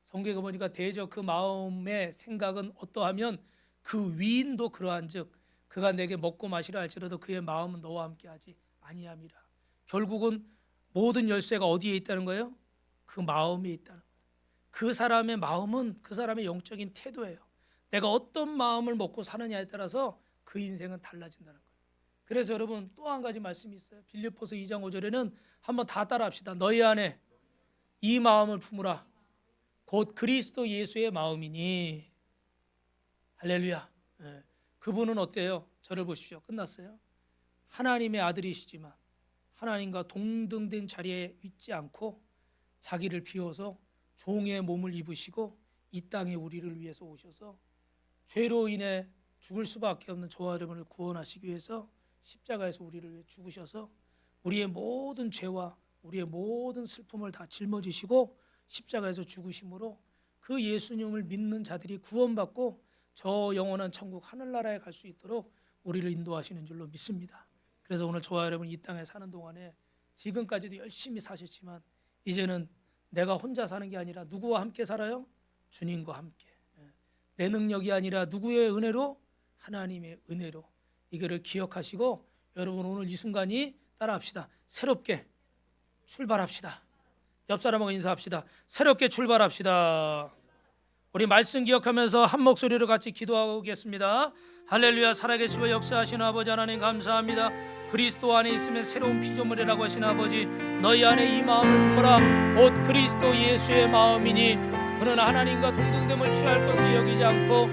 성경에 보니까 대저 그 마음의 생각은 어떠하면 그 위인도 그러한즉 그가 내게 먹고 마시라 할지라도 그의 마음은 너와 함께하지 아니함이라. 결국은 모든 열쇠가 어디에 있다는 거예요? 그 마음에 있다는 거예요. 그 사람의 마음은 그 사람의 영적인 태도예요. 내가 어떤 마음을 먹고 사느냐에 따라서 그 인생은 달라진다는 거예요. 그래서 여러분 또 한 가지 말씀이 있어요. 빌립보서 2장 5절에는 한번 다 따라합시다. 너희 안에 이 마음을 품으라. 곧 그리스도 예수의 마음이니. 할렐루야. 그분은 어때요? 저를 보십시오. 끝났어요. 하나님의 아들이시지만 하나님과 동등된 자리에 있지 않고 자기를 비워서 종의 몸을 입으시고 이 땅에 우리를 위해서 오셔서 죄로 인해 죽을 수밖에 없는 저와 여러분을 구원하시기 위해서 십자가에서 우리를 위해 죽으셔서 우리의 모든 죄와 우리의 모든 슬픔을 다 짊어지시고 십자가에서 죽으심으로 그 예수님을 믿는 자들이 구원받고 저 영원한 천국 하늘나라에 갈 수 있도록 우리를 인도하시는 줄로 믿습니다. 그래서 오늘 저와 여러분 이 땅에 사는 동안에 지금까지도 열심히 사셨지만 이제는 내가 혼자 사는 게 아니라 누구와 함께 살아요? 주님과 함께. 내 능력이 아니라 누구의 은혜로? 하나님의 은혜로. 이거를 기억하시고 여러분 오늘 이 순간이 따라합시다. 새롭게 출발합시다. 옆 사람하고 인사합시다. 새롭게 출발합시다. 우리 말씀 기억하면서 한 목소리로 같이 기도하겠습니다. 할렐루야. 살아계시고 역사하시는 아버지 하나님 감사합니다. 그리스도 안에 있으면 새로운 피조물이라고 하신 아버지, 너희 안에 이 마음을 품으라. 곧 그리스도 예수의 마음이니 그는 하나님과 동등됨을 취할 것을 여기지 않고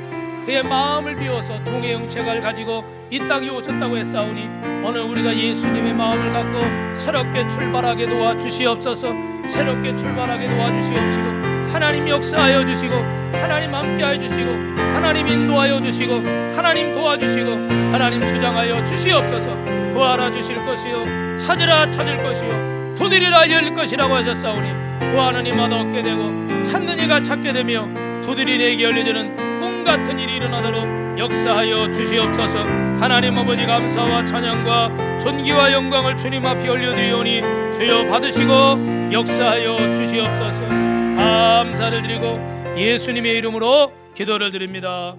그의 마음을 비워서 종의 형체를 가지고 이 땅에 오셨다고 했사오니 오늘 우리가 예수님의 마음을 갖고 새롭게 출발하게 도와주시옵소서. 새롭게 출발하게 도와주시옵시고 하나님 역사하여 주시고 하나님 함께하여 주시고 하나님 인도하여 주시고 하나님 도와주시고 하나님 주장하여 주시옵소서. 구하라 주실 것이요 찾으라 찾을 것이요 두드리라 열릴 것이라고 하셨사오니 구하는 이마다 얻게 되고 찾는 이가 찾게 되며 두드리는 이에게 열려지는 기름 같은 일이 일어나도록 역사하여 주시옵소서. 하나님 아버지, 감사와 찬양과 존귀와 영광을 주님 앞에 올려드리오니 주여 받으시고 역사하여 주시옵소서. 감사를 드리고 예수님의 이름으로 기도를 드립니다.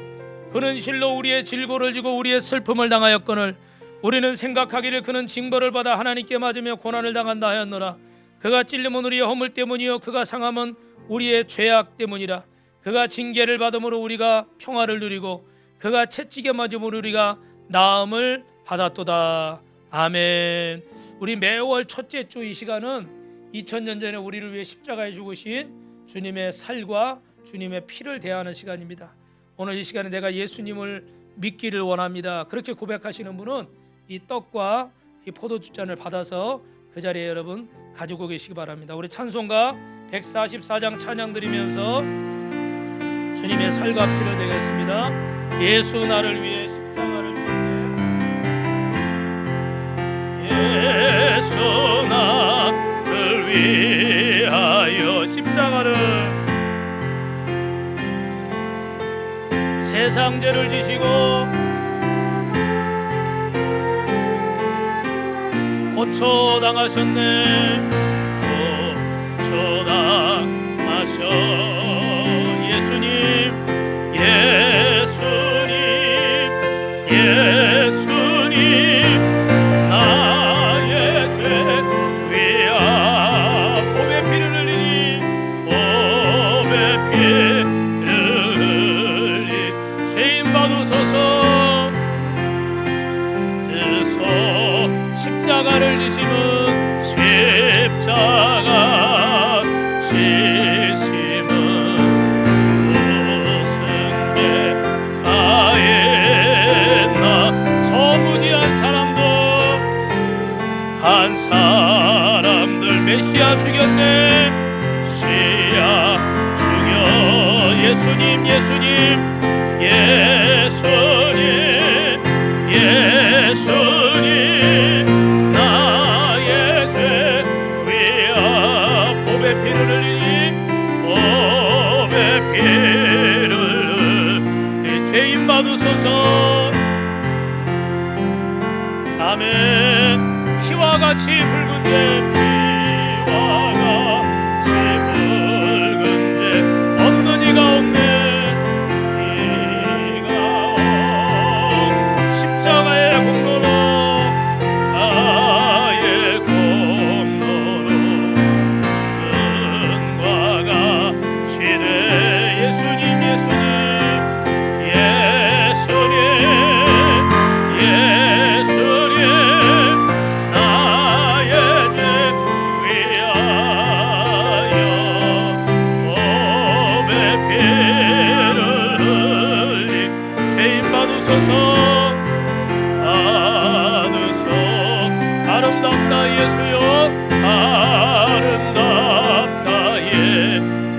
그는 실로 우리의 질고를 지고 우리의 슬픔을 당하였거늘 우리는 생각하기를 그는 징벌을 받아 하나님께 맞으며 고난을 당한다 하였노라. 그가 찔림은 우리의 허물 때문이요 그가 상함은 우리의 죄악 때문이라. 그가 징계를 받음으로 우리가 평화를 누리고 그가 채찍에 맞음으로 우리가 나음을 받았도다. 아멘. 우리 매월 첫째 주 이 시간은 2000년 전에 우리를 위해 십자가에 죽으신 주님의 살과 주님의 피를 대하는 시간입니다. 오늘 이 시간에 내가 예수님을 믿기를 원합니다. 그렇게 고백하시는 분은 이 떡과 이 포도주잔을 받아서 그 자리에 여러분 가지고 계시기 바랍니다. 우리 찬송가 144장 찬양 드리면서 주님의 살과 피를 대겠습니다. 예수 나를 위해 십자가를 졌네. 예수 나를 위하여 십자가를 세상 죄를 지시고 고초당하셨네. 고초당하셔. 예수님 예수님 예수님 나의 죄 위하 보배 피를 흘리니 보배 피를 흘리 죄인 받으소서. 드소 십자가를 지심은 십자가 지심은 무슨 죄가했나. 저 무지한 사람도 한 사람들 메시아 죽였네. 시아 죽여. 예수님 예수님 예수님 예수님 나의 죄 위하 보배 피를 흘리니 보배 피를 흘리 죄인 받으소서. 아멘. 피와 같이 붉은 죄 피와 같이 붉은 죄 없는 이가 없네. 십자가의 공로로 나의 공로로 은과 같이 돼. 예수님 예수님 예수님 예수님 나의 죄 위하여 보배 피를 흘리 죄인 받으소서. 아름답다 예수여 아름답다 예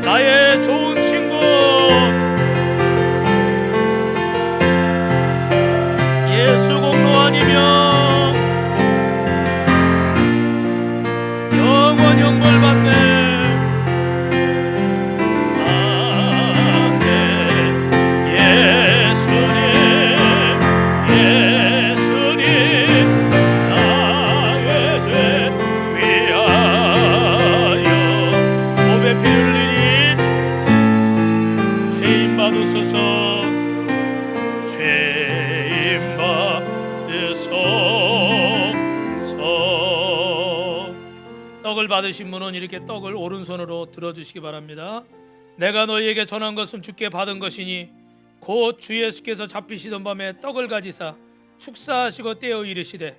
나의 좋은 친구. 예수 공로 아니면 영원 형벌 받네. 아멘. 예수님 예수님 나의 죄 위하여 보배 피 흘리니 죄인 받으소서. 죄인 받으소서. 떡을 받으신 분은 이렇게 떡을 오른손으로 들어주시기 바랍니다. 내가 너희에게 전한 것은 주께 받은 것이니 곧 주 예수께서 잡히시던 밤에 떡을 가지사 축사하시고 떼어 이르시되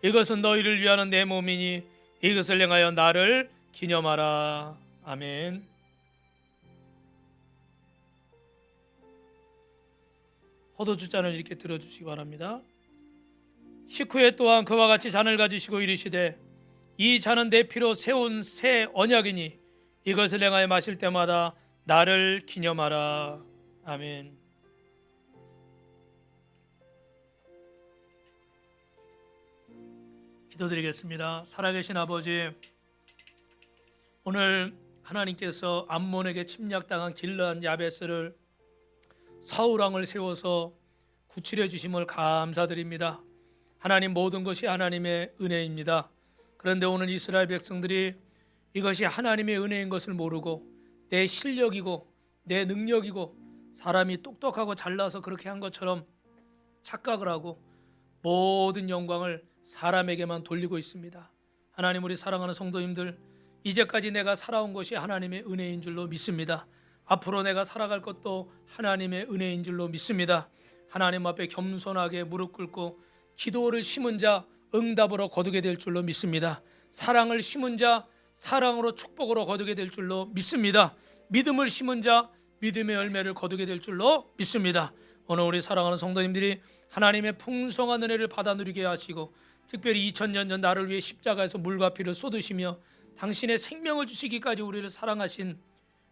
이것은 너희를 위하는 내 몸이니 이것을 행하여 나를 기념하라. 아멘. 포도주잔을 이렇게 들어주시기 바랍니다. 식후에 또한 그와 같이 잔을 가지시고 이르시되 이 잔은 내 피로 세운 새 언약이니 이것을 행하여 마실 때마다 나를 기념하라. 아멘. 기도드리겠습니다. 살아계신 아버지, 오늘 하나님께서 암몬에게 침략당한 길르한 야베스를 사울왕을 세워서 구출해 주심을 감사드립니다. 하나님, 모든 것이 하나님의 은혜입니다. 그런데 오늘 이스라엘 백성들이 이것이 하나님의 은혜인 것을 모르고 내 실력이고 내 능력이고 사람이 똑똑하고 잘나서 그렇게 한 것처럼 착각을 하고 모든 영광을 사람에게만 돌리고 있습니다. 하나님, 우리 사랑하는 성도님들, 이제까지 내가 살아온 것이 하나님의 은혜인 줄로 믿습니다. 앞으로 내가 살아갈 것도 하나님의 은혜인 줄로 믿습니다. 하나님 앞에 겸손하게 무릎 꿇고 기도를 심은 자 응답으로 거두게 될 줄로 믿습니다. 사랑을 심은 자 사랑으로 축복으로 거두게 될 줄로 믿습니다. 믿음을 심은 자 믿음의 열매를 거두게 될 줄로 믿습니다. 오늘 우리 사랑하는 성도님들이 하나님의 풍성한 은혜를 받아 누리게 하시고 특별히 2000년 전 나를 위해 십자가에서 물과 피를 쏟으시며 당신의 생명을 주시기까지 우리를 사랑하신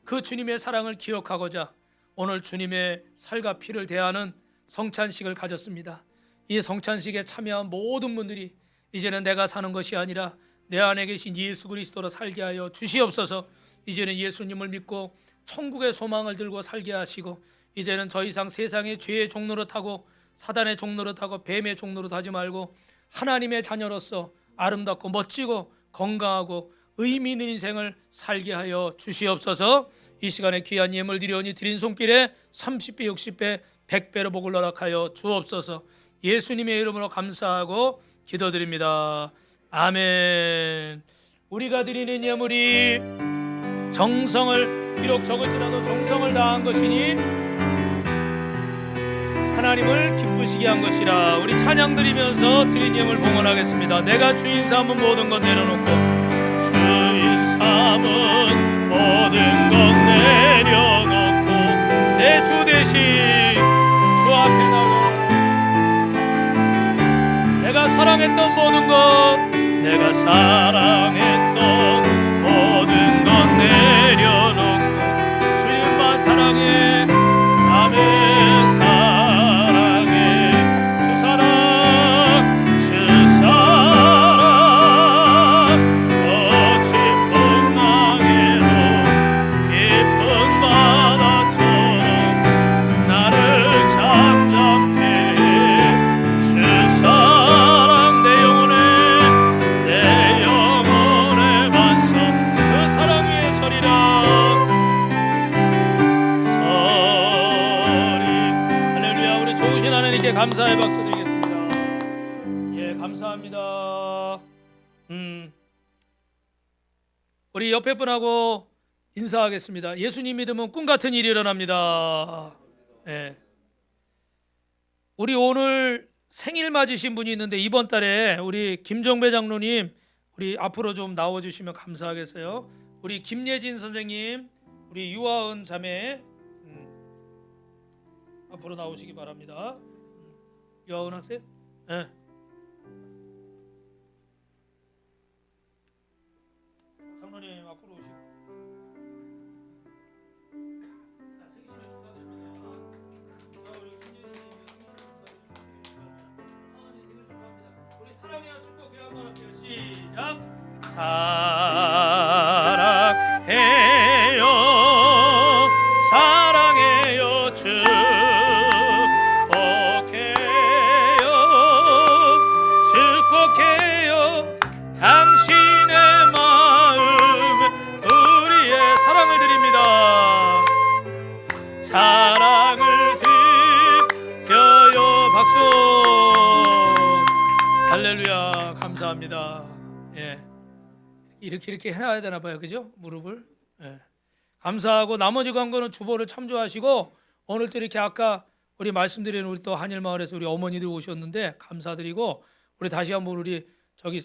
그 주님의 사랑을 기억하고자 오늘 주님의 살과 피를 대하는 성찬식을 가졌습니다. 이 성찬식에 참여한 모든 분들이 이제는 내가 사는 것이 아니라 내 안에 계신 예수 그리스도로 살게 하여 주시옵소서. 이제는 예수님을 믿고 천국의 소망을 들고 살게 하시고 이제는 더 이상 세상의 죄의 종노릇 하고 사단의 종노릇 하고 뱀의 종노릇 하지 말고 하나님의 자녀로서 아름답고 멋지고 건강하고 의미 있는 인생을 살게 하여 주시옵소서. 이 시간에 귀한 예물 드리오니 드린 손길에 30배 60배 100배로 복을 허락하여 주옵소서. 예수님의 이름으로 감사하고 기도드립니다. 아멘. 우리가 드리는 예물이 정성을 비록 적을지라도 정성을 다한 것이니 하나님을 기쁘시게 한 것이라. 우리 찬양 드리면서 드린 예물 봉헌하겠습니다. 내가 주인 삼은 모든 것 내려놓고 주인 삼은 모든 것 내려놓고 내 주 대신 주 앞에 나가 내가 사랑했던 모든 것 내가 사랑했던 모든 것 내려놓고 주님만 사랑해. 아멘. 사랑해 주 사랑 주 사랑 거친 풍랑에도 깊은 바다처럼 나를 잠잠케 해. 주 사랑 내 영혼의 반석 그 사랑 위에 서리라. 할렐루야. 우리 좋으신 하나님께 감사의 박수 드리겠습니다. 예, 감사합니다. 우리 옆에 분하고 인사하겠습니다. 예수님 믿으면 꿈 같은 일이 일어납니다. 예. 우리 오늘 생일 맞으신 분이 있는데 이번 달에 우리 김정배 장로님 우리 앞으로 좀 나와주시면 감사하겠어요. 우리 김예진 선생님, 우리 유아은 자매 앞으로 나오시기 바랍니다. 유아은 학생, 네. 장로님 앞으로 오시고. 자, 생신을 축하드립니다. 우리 김예진 우리 사랑해요 축복해요 한번 할게요. 시작. 사랑해요 사랑해요 축복해요 당신의 마음에 우리의 사랑을 드립니다. 사랑을 드려요. 박수. 할렐루야. 감사합니다. 예. 이렇게 해야 되나 봐요. 그죠? 무릎을. 예. 감사하고 나머지 광고는 주보를 참조하시고 오늘 또 이렇게 아까 우리 말씀드린 우리 또 한일마을에서 우리 어머니들 오셨는데 감사드리고 우리 다시 한번 우리 저기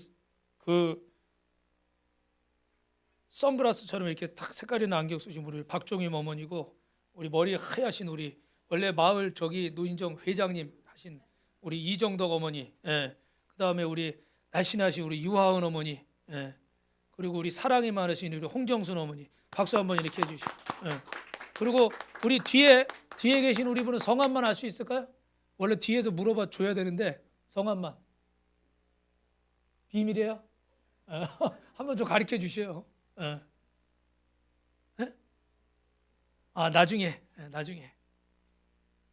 그 선글라스처럼 이렇게 탁 색깔 있는 안경 쓰신 우리 박종임 어머니고 우리 머리 하얗신 우리 원래 마을 저기 노인정 회장님 하신 우리 이정덕 어머니, 예. 그다음에 우리 날씬하신 우리 유하은 어머니, 예. 그리고 우리 사랑이 많으신 우리 홍정순 어머니 박수 한번 이렇게 해주시고, 예. 그리고 우리 뒤에 계신 우리 분은 성함만 알 수 있을까요? 원래 뒤에서 물어봐 줘야 되는데 성함만 비밀이에요? 한번 좀 가르쳐 주세요. 아 나중에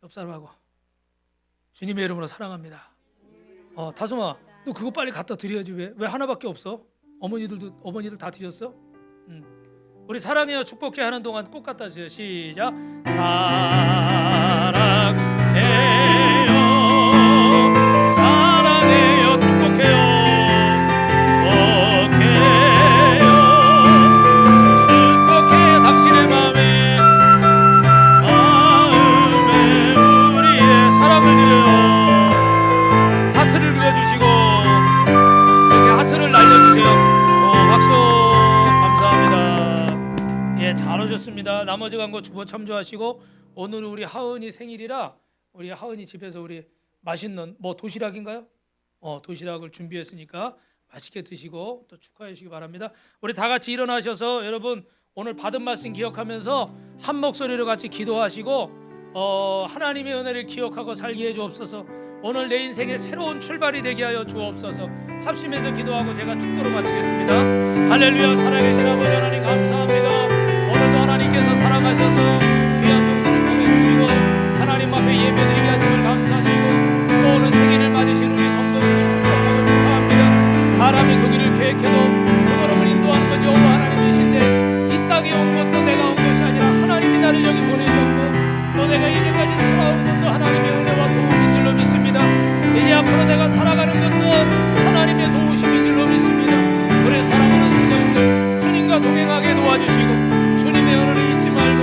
옆 사람하고 주님의 이름으로 사랑합니다. 다솜아, 너 그거 빨리 갖다 드려야지. 왜 하나밖에 없어? 어머니들 다 드렸어? 우리 사랑해요 축복해 하는 동안 꼭 갖다 주세요. 시작. 사랑해요 사랑해요 축복해요 축복해요 당신의 마음에 우리의 사랑을 드려요. 하트를 그려주시고 이렇게 하트를 날려주세요. 박수. 예, 잘 오셨습니다. 나머지 광고 주보 참조하시고 오늘은 우리 하은이 생일이라 우리 하은이 집에서 우리 맛있는 도시락인가요? 도시락을 준비했으니까 맛있게 드시고 또 축하해 주시기 바랍니다. 우리 다 같이 일어나셔서 여러분 오늘 받은 말씀 기억하면서 한 목소리로 같이 기도하시고 하나님의 은혜를 기억하고 살게 해 주옵소서. 오늘 내 인생의 새로운 출발이 되게 하여 주옵소서. 합심해서 기도하고 제가 축도로 마치겠습니다. 할렐루야. 살아계신 아버지 하나님 감사합니다. 오늘도 하나님께서 사랑하셔서 귀한 종들을 보내주시고 하나님 앞에 예배드리게 하심을 감사드리고 또 오늘 생일을 맞으신 우리 성도님을 축복하고 축하합니다. 사람이 그 길을 계획해도 그 걸음을 인도하는 건 여호와 하나님이신데 이 땅에 온 것도 내가 온 것이 아니라 하나님이 나를 여기 보내셨고 또 내가 이제까지 살아온 것도 하나님의 은혜와 도움인 줄로 믿습니다. 이제 앞으로 내가 살아가는 것도 하나님의 도우심인 줄로 믿습니다. 우리 사랑하는 성도님들 주님과 동행하게 도와주시고 주님의 은혜를 잊지 말고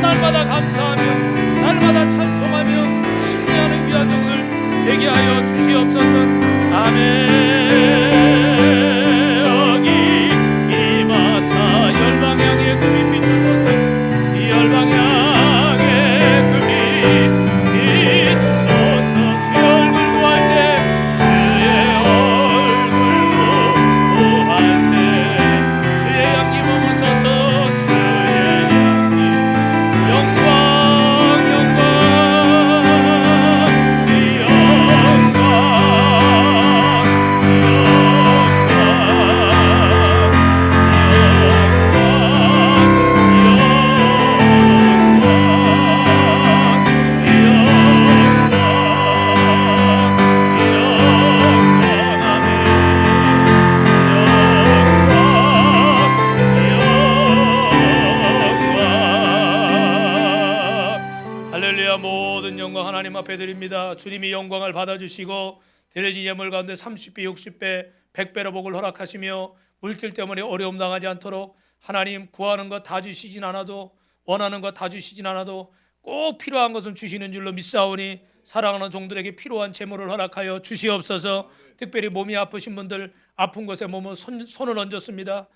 날마다 감사하며 날마다 찬송하며 승리하는 귀한 종들 되게 하여 주시옵소서. 아멘. 여기 이마사 열방향에 금이 비추소서. 이 열방향에 금이 비추소서. 주의 얼굴 구할 때 주의 얼굴 구할 때 주의 향기 머무소서. 모든 영광 하나님 앞에 드립니다. 주님이 영광을 받아주시고 드려진 예물 가운데 30배, 60배, 100배로 복을 허락하시며 물질 때문에 어려움 당하지 않도록 하나님 구하는 것 다 주시진 않아도 원하는 것 다 주시진 않아도 꼭 필요한 것은 주시는 줄로 믿사오니 사랑하는 종들에게 필요한 재물을 허락하여 주시옵소서. 특별히 몸이 아프신 분들 아픈 곳에 몸을 손을 얹었습니다.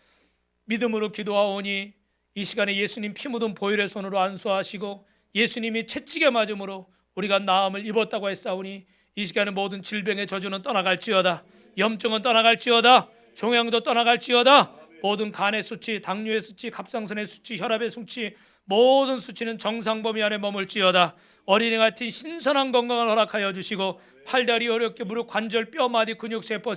믿음으로 기도하오니 이 시간에 예수님 피 묻은 보혈의 손으로 안수하시고 예수님이 채찍에 맞음으로 우리가 나음을 입었다고 했사오니 이 시간에 모든 질병의 저주는 떠나갈지어다. 염증은 떠나갈지어다. 종양도 떠나갈지어다. 모든 간의 수치, 당뇨의 수치, 갑상선의 수치, 혈압의 수치 모든 수치는 정상 범위 안에 머물지어다. 어린이 같은 신선한 건강을 허락하여 주시고 팔다리 어렵게 무릎 관절 뼈 마디 근육 세포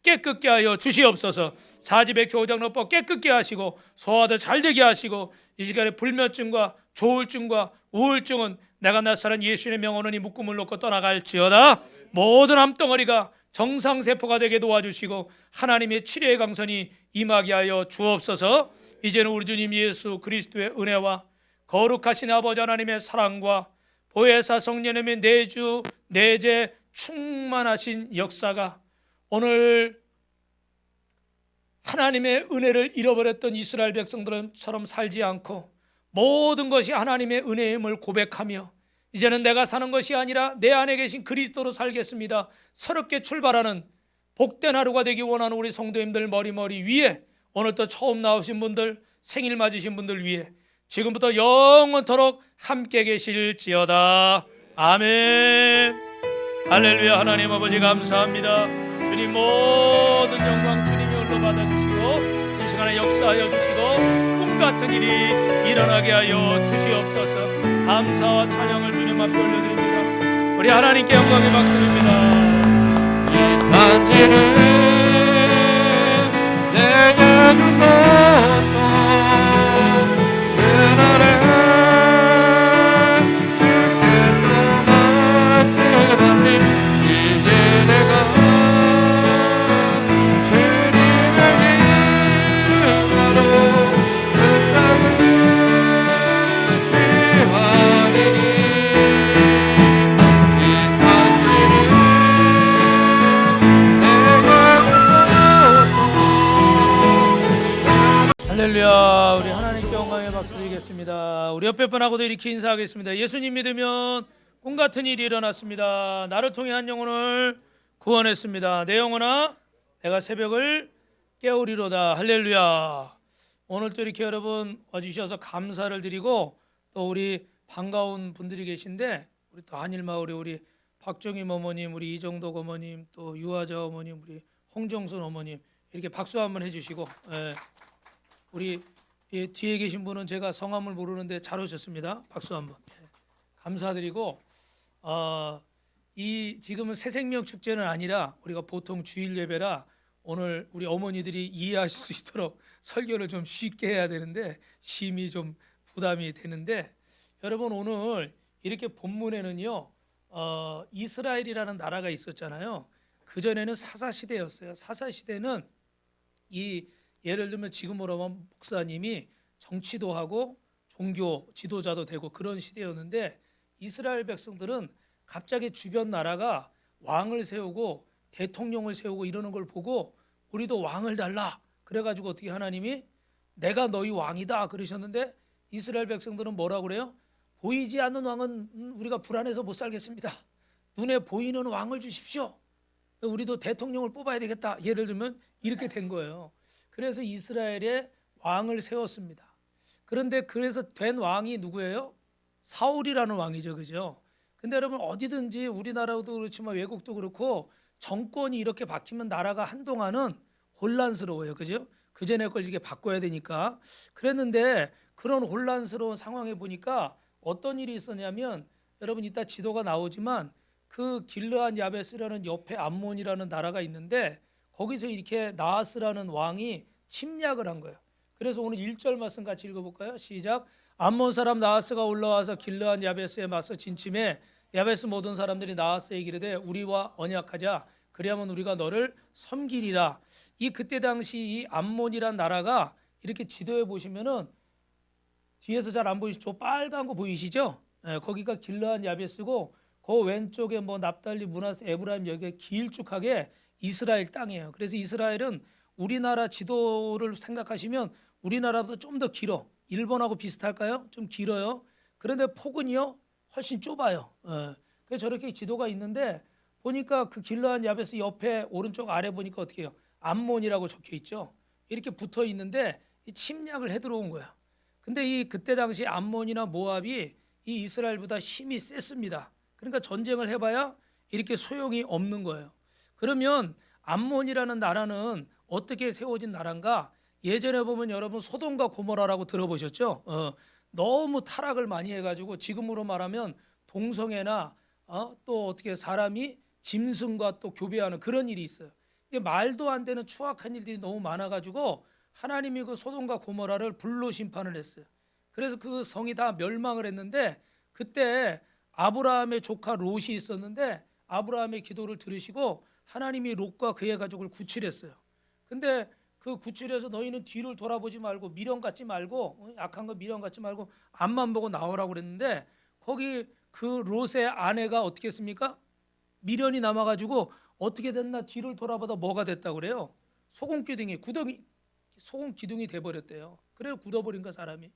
깨끗게 하여 주시옵소서. 사지배 교장로법 깨끗게 하시고 소화도 잘 되게 하시고 이 시간에 불면증과 조울증과 우울증은 내가 낯설은 예수님의 명언이 묶음을 놓고 떠나갈지어다. 모든 암덩어리가 정상세포가 되게 도와주시고 하나님의 치료의 강선이 임하게 하여 주옵소서. 이제는 우리 주님 예수 그리스도의 은혜와 거룩하신 아버지 하나님의 사랑과 보혜사 성령님의 내주 내재 충만하신 역사가 오늘 하나님의 은혜를 잃어버렸던 이스라엘 백성들처럼 살지 않고 모든 것이 하나님의 은혜임을 고백하며 이제는 내가 사는 것이 아니라 내 안에 계신 그리스도로 살겠습니다. 새롭게 출발하는 복된 하루가 되기 원하는 우리 성도님들 머리 위에 오늘 또 처음 나오신 분들 생일 맞으신 분들 위해 지금부터 영원토록 함께 계실지어다. 아멘. 할렐루야. 하나님 아버지 감사합니다. 주님 모든 영광 주님이 홀로 받아주시고 이 시간에 역사하여 주시고 꿈같은 일이 일어나게 하여 주시옵소서. 감사와 찬양을 주님 앞에 올려드립니다. 우리 하나님께 영광의 박수 드립니다. 이 산지를 내게 주소서. 그날에 주가 할렐루야. 우리 하나님께 영광의 박수 드리겠습니다. 우리 옆에 분하고도 이렇게 인사하겠습니다. 예수님 믿으면 꿈 같은 일이 일어났습니다. 나를 통해 한 영혼을 구원했습니다. 내 영혼아, 내가 새벽을 깨우리로다. 할렐루야. 오늘 또 이렇게 여러분 와주셔서 감사를 드리고, 또 우리 반가운 분들이 계신데, 우리 또 한일마을에 우리 박정임 어머님, 우리 이정덕 어머님, 또 유아자 어머님, 우리 홍정순 어머님, 이렇게 박수 한번 해주시고, 우리 뒤에 계신 분은 제가 성함을 모르는데 잘 오셨습니다. 박수 한번. 감사드리고, 이 지금은 새생명 축제는 아니라 우리가 보통 주일 예배라 오늘 우리 어머니들이 이해하실 수 있도록 설교를 좀 쉽게 해야 되는데 심히 좀 부담이 되는데, 여러분 오늘 이렇게 본문에는요, 이스라엘이라는 나라가 있었잖아요. 그 전에는 사사 시대였어요. 사사 시대는 이 예를 들면 지금으로 하면 목사님이 정치도 하고 종교 지도자도 되고 그런 시대였는데, 이스라엘 백성들은 갑자기 주변 나라가 왕을 세우고 대통령을 세우고 이러는 걸 보고 우리도 왕을 달라. 그래가지고 어떻게 하나님이 내가 너희 왕이다 그러셨는데, 이스라엘 백성들은 뭐라고 그래요? 보이지 않는 왕은 우리가 불안해서 못 살겠습니다. 눈에 보이는 왕을 주십시오. 우리도 대통령을 뽑아야 되겠다. 예를 들면 이렇게 된 거예요. 그래서 이스라엘에 왕을 세웠습니다. 그런데 그래서 된 왕이 누구예요? 사울이라는 왕이죠, 그죠? 근데 여러분 어디든지 우리나라도 그렇지만 외국도 그렇고 정권이 이렇게 바뀌면 나라가 한동안은 혼란스러워요, 그죠? 그 전에 걸 이렇게 바꿔야 되니까. 그랬는데 그런 혼란스러운 상황에 보니까 어떤 일이 있었냐면, 여러분 이따 지도가 나오지만 그 길르한 야베스라는 옆에 암몬이라는 나라가 있는데 거기서 이렇게 나하스라는 왕이 침략을 한 거예요. 그래서 오늘 1절 말씀 같이 읽어볼까요? 시작. 암몬 사람 나하스가 올라와서 길르한 야베스에 맞서 진침해 야베스 모든 사람들이 나하스에게 이르되 우리와 언약하자. 그리하면 우리가 너를 섬기리라. 이 그때 당시 이 암몬이란 나라가 이렇게 지도에 보시면은 뒤에서 잘 안 보이시죠? 빨간 거 보이시죠? 거기가 길르한 야베스고 그 왼쪽에 뭐 납달리, 므낫세, 에브라임 여기에 길쭉하게 이스라엘 땅이에요. 그래서 이스라엘은 우리나라 지도를 생각하시면 우리나라보다 좀 더 길어. 일본하고 비슷할까요? 좀 길어요. 그런데 폭은요 훨씬 좁아요. 그래서 저렇게 지도가 있는데 보니까 그 길르한 야베스 옆에 오른쪽 아래 보니까 어떻게 해요? 암몬이라고 적혀 있죠. 이렇게 붙어 있는데 이 침략을 해 들어온 거야. 근데 이 그때 당시 암몬이나 모압이 이 이스라엘보다 힘이 셌습니다. 그러니까 전쟁을 해봐야 이렇게 소용이 없는 거예요. 그러면 암몬이라는 나라는 어떻게 세워진 나라인가? 예전에 보면 여러분 소돔과 고모라라고 들어보셨죠? 너무 타락을 많이 해가지고 지금으로 말하면 동성애나 또 어떻게 사람이 짐승과 또 교배하는 그런 일이 있어요. 이게 말도 안 되는 추악한 일들이 너무 많아가지고 하나님이 그 소돔과 고모라를 불로 심판을 했어요. 그래서 그 성이 다 멸망을 했는데, 그때 아브라함의 조카 롯이 있었는데 아브라함의 기도를 들으시고 하나님이 롯과 그의 가족을 구출했어요. 근데 그 구출해서 너희는 뒤를 돌아보지 말고 미련 갖지 말고 악한 거 미련 갖지 말고 앞만 보고 나오라고 그랬는데, 거기 그 롯의 아내가 어떻게 했습니까? 미련이 남아가지고 어떻게 됐나 뒤를 돌아보다 뭐가 됐다고 그래요? 소금 기둥이 돼버렸대요. 그래서 굳어버린 거 사람이.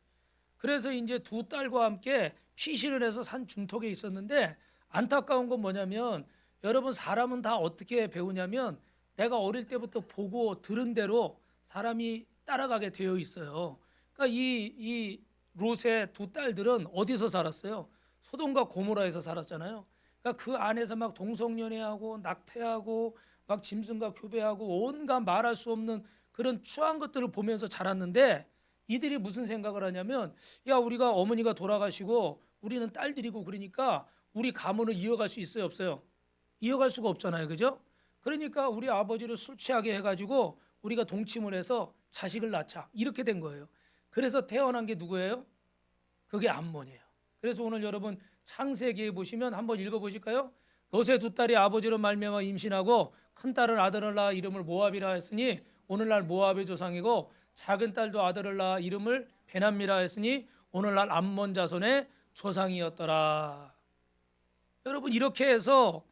그래서 이제 두 딸과 함께 피신을 해서 산 중턱에 있었는데, 안타까운 건 뭐냐면 여러분 사람은 다 어떻게 배우냐면 내가 어릴 때부터 보고 들은 대로 사람이 따라가게 되어 있어요. 그러니까 이 롯의 두 딸들은 어디서 살았어요? 소돔과 고모라에서 살았잖아요. 그러니까 그 안에서 막 동성연애하고 낙태하고 막 짐승과 교배하고 온갖 말할 수 없는 그런 추한 것들을 보면서 자랐는데, 이들이 무슨 생각을 하냐면, 야 우리가 어머니가 돌아가시고 우리는 딸들이고 그러니까 우리 가문을 이어갈 수 있어요 없어요? 이어갈 수가 없잖아요, 그죠? 그러니까 우리 아버지를 술 취하게 해가지고 우리가 동침을 해서 자식을 낳자, 이렇게 된 거예요. 그래서 태어난 게 누구예요? 그게 암몬이에요. 그래서 오늘 여러분 창세기에 보시면 한번 읽어보실까요? 롯의 두 딸이 아버지로 말미암아 임신하고 큰 딸은 아들을 낳아 이름을 모압이라 했으니 오늘날 모압의 조상이고 작은 딸도 아들을 낳아 이름을 베남미라 했으니 오늘날 암몬 자손의 조상이었더라. 여러분 이렇게 해서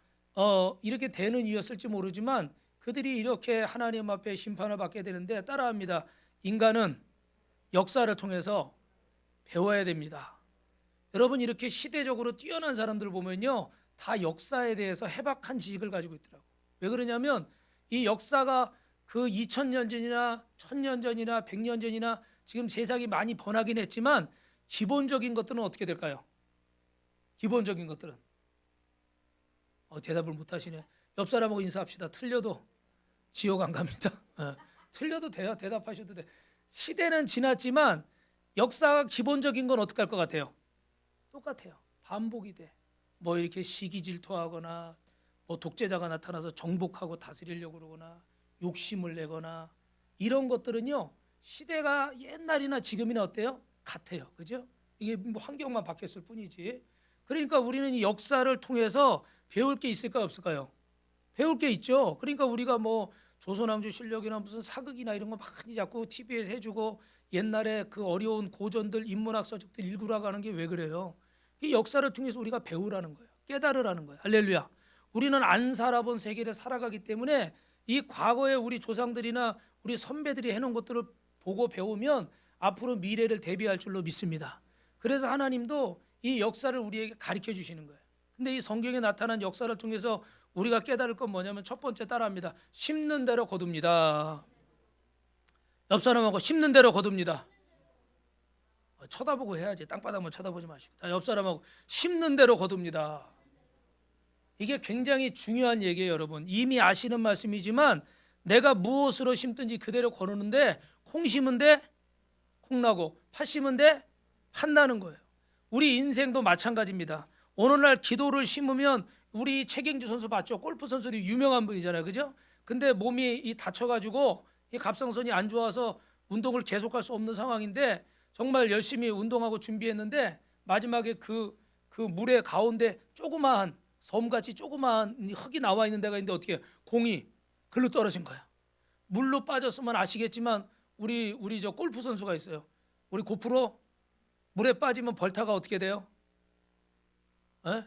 이렇게 되는 이였을지 모르지만 그들이 이렇게 하나님 앞에 심판을 받게 되는데 따라합니다. 인간은 역사를 통해서 배워야 됩니다. 여러분 이렇게 시대적으로 뛰어난 사람들 보면요, 다 역사에 대해서 해박한 지식을 가지고 있더라고. 왜 그러냐면 이 역사가 그 2000년 전이나 1000년 전이나 100년 전이나 지금 세상이 많이 변하긴 했지만 기본적인 것들은 어떻게 될까요? 기본적인 것들은 대답을 못 하시네. 옆 사람하고 인사합시다. 틀려도 지옥 안 갑니다. 틀려도 돼요. 대답하셔도 돼. 시대는 지났지만 역사가 기본적인 건 어떻게 할 것 같아요? 똑같아요. 반복이 돼. 뭐 이렇게 시기 질투하거나 뭐 독재자가 나타나서 정복하고 다스리려고 그러거나 욕심을 내거나 이런 것들은요, 시대가 옛날이나 지금이나 어때요? 같아요. 그죠? 이게 뭐 환경만 바뀌었을 뿐이지. 그러니까 우리는 이 역사를 통해서 배울 게 있을까요, 없을까요? 배울 게 있죠. 그러니까 우리가 뭐 조선왕조 실력이나 무슨 사극이나 이런 거 많이 자꾸 TV에서 해주고 옛날에 그 어려운 고전들 인문학 서적들 읽으라고 하는 게 왜 그래요? 이 역사를 통해서 우리가 배우라는 거예요. 깨달으라는 거예요. 할렐루야. 우리는 안 살아본 세계를 살아가기 때문에 이 과거에 우리 조상들이나 우리 선배들이 해놓은 것들을 보고 배우면 앞으로 미래를 대비할 줄로 믿습니다. 그래서 하나님도 이 역사를 우리에게 가르쳐 주시는 거예요. 근데 이 성경에 나타난 역사를 통해서 우리가 깨달을 건 뭐냐면 첫 번째 따라합니다. 심는 대로 거둡니다. 옆 사람하고 심는 대로 거둡니다. 쳐다보고 해야지. 땅바닥만 쳐다보지 마시고. 자, 옆 사람하고 심는 대로 거둡니다. 이게 굉장히 중요한 얘기예요, 여러분. 이미 아시는 말씀이지만 내가 무엇으로 심든지 그대로 거두는데 콩 심은데 콩 나고 팥 심은데 팥 나는 거예요. 우리 인생도 마찬가지입니다. 오늘날 기도를 심으면 우리 최경주 선수 봤죠? 골프 선수도 유명한 분이잖아요, 그죠? 근데 몸이 다쳐가지고 이 갑상선이 안 좋아서 운동을 계속할 수 없는 상황인데 정말 열심히 운동하고 준비했는데 마지막에 그 물의 가운데 조그마한 섬같이 조그마한 흙이 나와 있는 데가 있는데 어떻게 공이 글로 떨어진 거야. 물로 빠졌으면 아시겠지만 우리 저 골프 선수가 있어요. 우리 고프로 물에 빠지면 벌타가 어떻게 돼요? 에?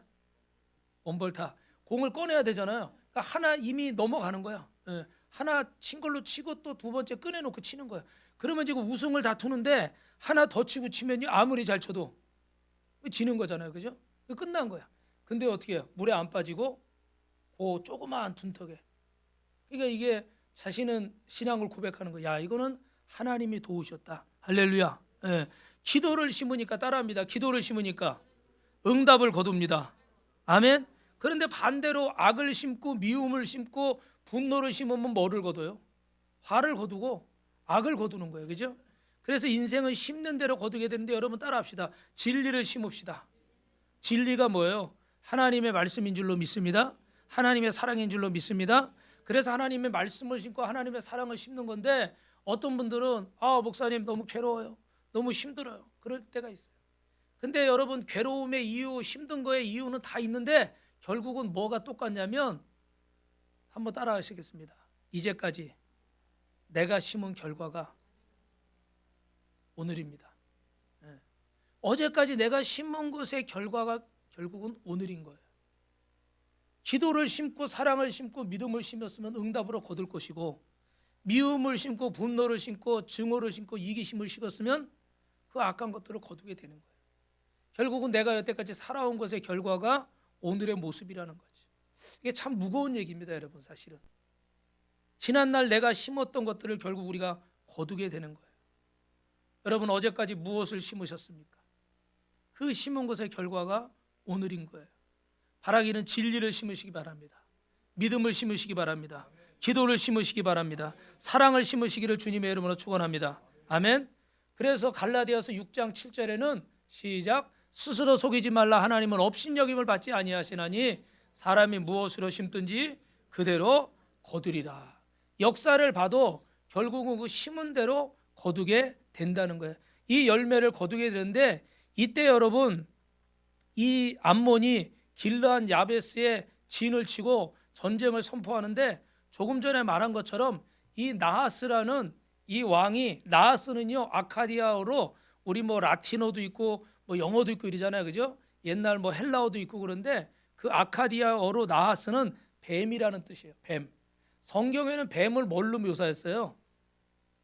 원벌타. 공을 꺼내야 되잖아요. 그러니까 하나 이미 넘어가는 거야. 예. 하나 친 걸로 치고 또 두 번째 꺼내놓고 치는 거야. 그러면 지금 우승을 다투는데 하나 더 치고 치면요, 아무리 잘 쳐도 지는 거잖아요, 그죠? 끝난 거야. 근데 어떻게 해요? 물에 안 빠지고 그 조그마한 둔턱에. 그러니까 이게 자신은 신앙을 고백하는 거야. 야, 이거는 하나님이 도우셨다. 할렐루야. 예. 기도를 심으니까 따라합니다. 기도를 심으니까 응답을 거둡니다. 아멘. 그런데 반대로 악을 심고 미움을 심고 분노를 심으면 뭐를 거둬요? 화를 거두고 악을 거두는 거예요, 그죠? 그래서 인생은 심는 대로 거두게 되는데 여러분 따라합시다. 진리를 심읍시다. 진리가 뭐예요? 하나님의 말씀인 줄로 믿습니다. 하나님의 사랑인 줄로 믿습니다. 그래서 하나님의 말씀을 심고 하나님의 사랑을 심는 건데 어떤 분들은 목사님 너무 괴로워요. 너무 힘들어요. 그럴 때가 있어요. 근데 여러분 괴로움의 이유, 힘든 거의 이유는 다 있는데 결국은 뭐가 똑같냐면 한번 따라 하시겠습니다. 이제까지 내가 심은 결과가 오늘입니다. 어제까지 내가 심은 것의 결과가 결국은 오늘인 거예요. 기도를 심고 사랑을 심고 믿음을 심었으면 응답으로 거둘 것이고 미움을 심고 분노를 심고 증오를 심고 이기심을 심었으면 그 악한 것들을 거두게 되는 거예요. 결국은 내가 여태까지 살아온 것의 결과가 오늘의 모습이라는 거지. 이게 참 무거운 얘기입니다, 여러분. 사실은 지난날 내가 심었던 것들을 결국 우리가 거두게 되는 거예요. 여러분 어제까지 무엇을 심으셨습니까? 그 심은 것의 결과가 오늘인 거예요. 바라기는 진리를 심으시기 바랍니다. 믿음을 심으시기 바랍니다. 기도를 심으시기 바랍니다. 사랑을 심으시기를 주님의 이름으로 축원합니다. 아멘. 그래서 갈라디아서 6장 7절에는 시작. 스스로 속이지 말라. 하나님은 업신여김을 받지 아니하시나니 사람이 무엇으로 심든지 그대로 거두리라. 역사를 봐도 결국은 그 심은 대로 거두게 된다는 거예요. 이 열매를 거두게 되는데 이때 여러분 이 암몬이 길르한 야베스에 진을 치고 전쟁을 선포하는데 조금 전에 말한 것처럼 이 나하스라는 이 왕이, 나하스는요 아카디아어로 우리 뭐 라틴어도 있고 뭐 영어도 있고 이러잖아요, 그죠? 옛날 뭐 헬라어도 있고 그런데 그 아카디아어로 나하스는 뱀이라는 뜻이에요. 뱀. 성경에는 뱀을 뭘로 묘사했어요?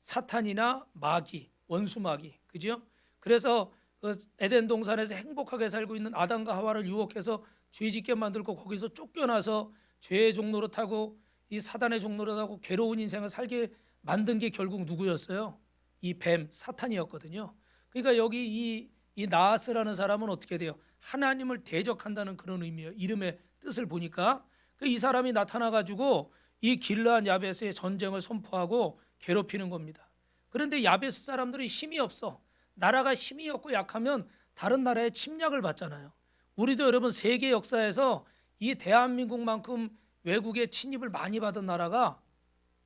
사탄이나 마귀, 원수마귀, 그죠? 그래서 그 에덴 동산에서 행복하게 살고 있는 아담과 하와를 유혹해서 죄짓게 만들고 거기서 쫓겨나서 죄의 종로로 타고 이 사단의 종로로 타고 괴로운 인생을 살게 만든 게 결국 누구였어요? 이 뱀 사탄이었거든요. 그러니까 여기 이 나하스라는 사람은 어떻게 돼요? 하나님을 대적한다는 그런 의미예요. 이름의 뜻을 보니까 이 사람이 나타나 가지고 이 길르한 야베스의 전쟁을 선포하고 괴롭히는 겁니다. 그런데 야베스 사람들이 힘이 없어. 나라가 힘이 없고 약하면 다른 나라의 침략을 받잖아요. 우리도 여러분 세계 역사에서 이 대한민국만큼 외국의 침입을 많이 받은 나라가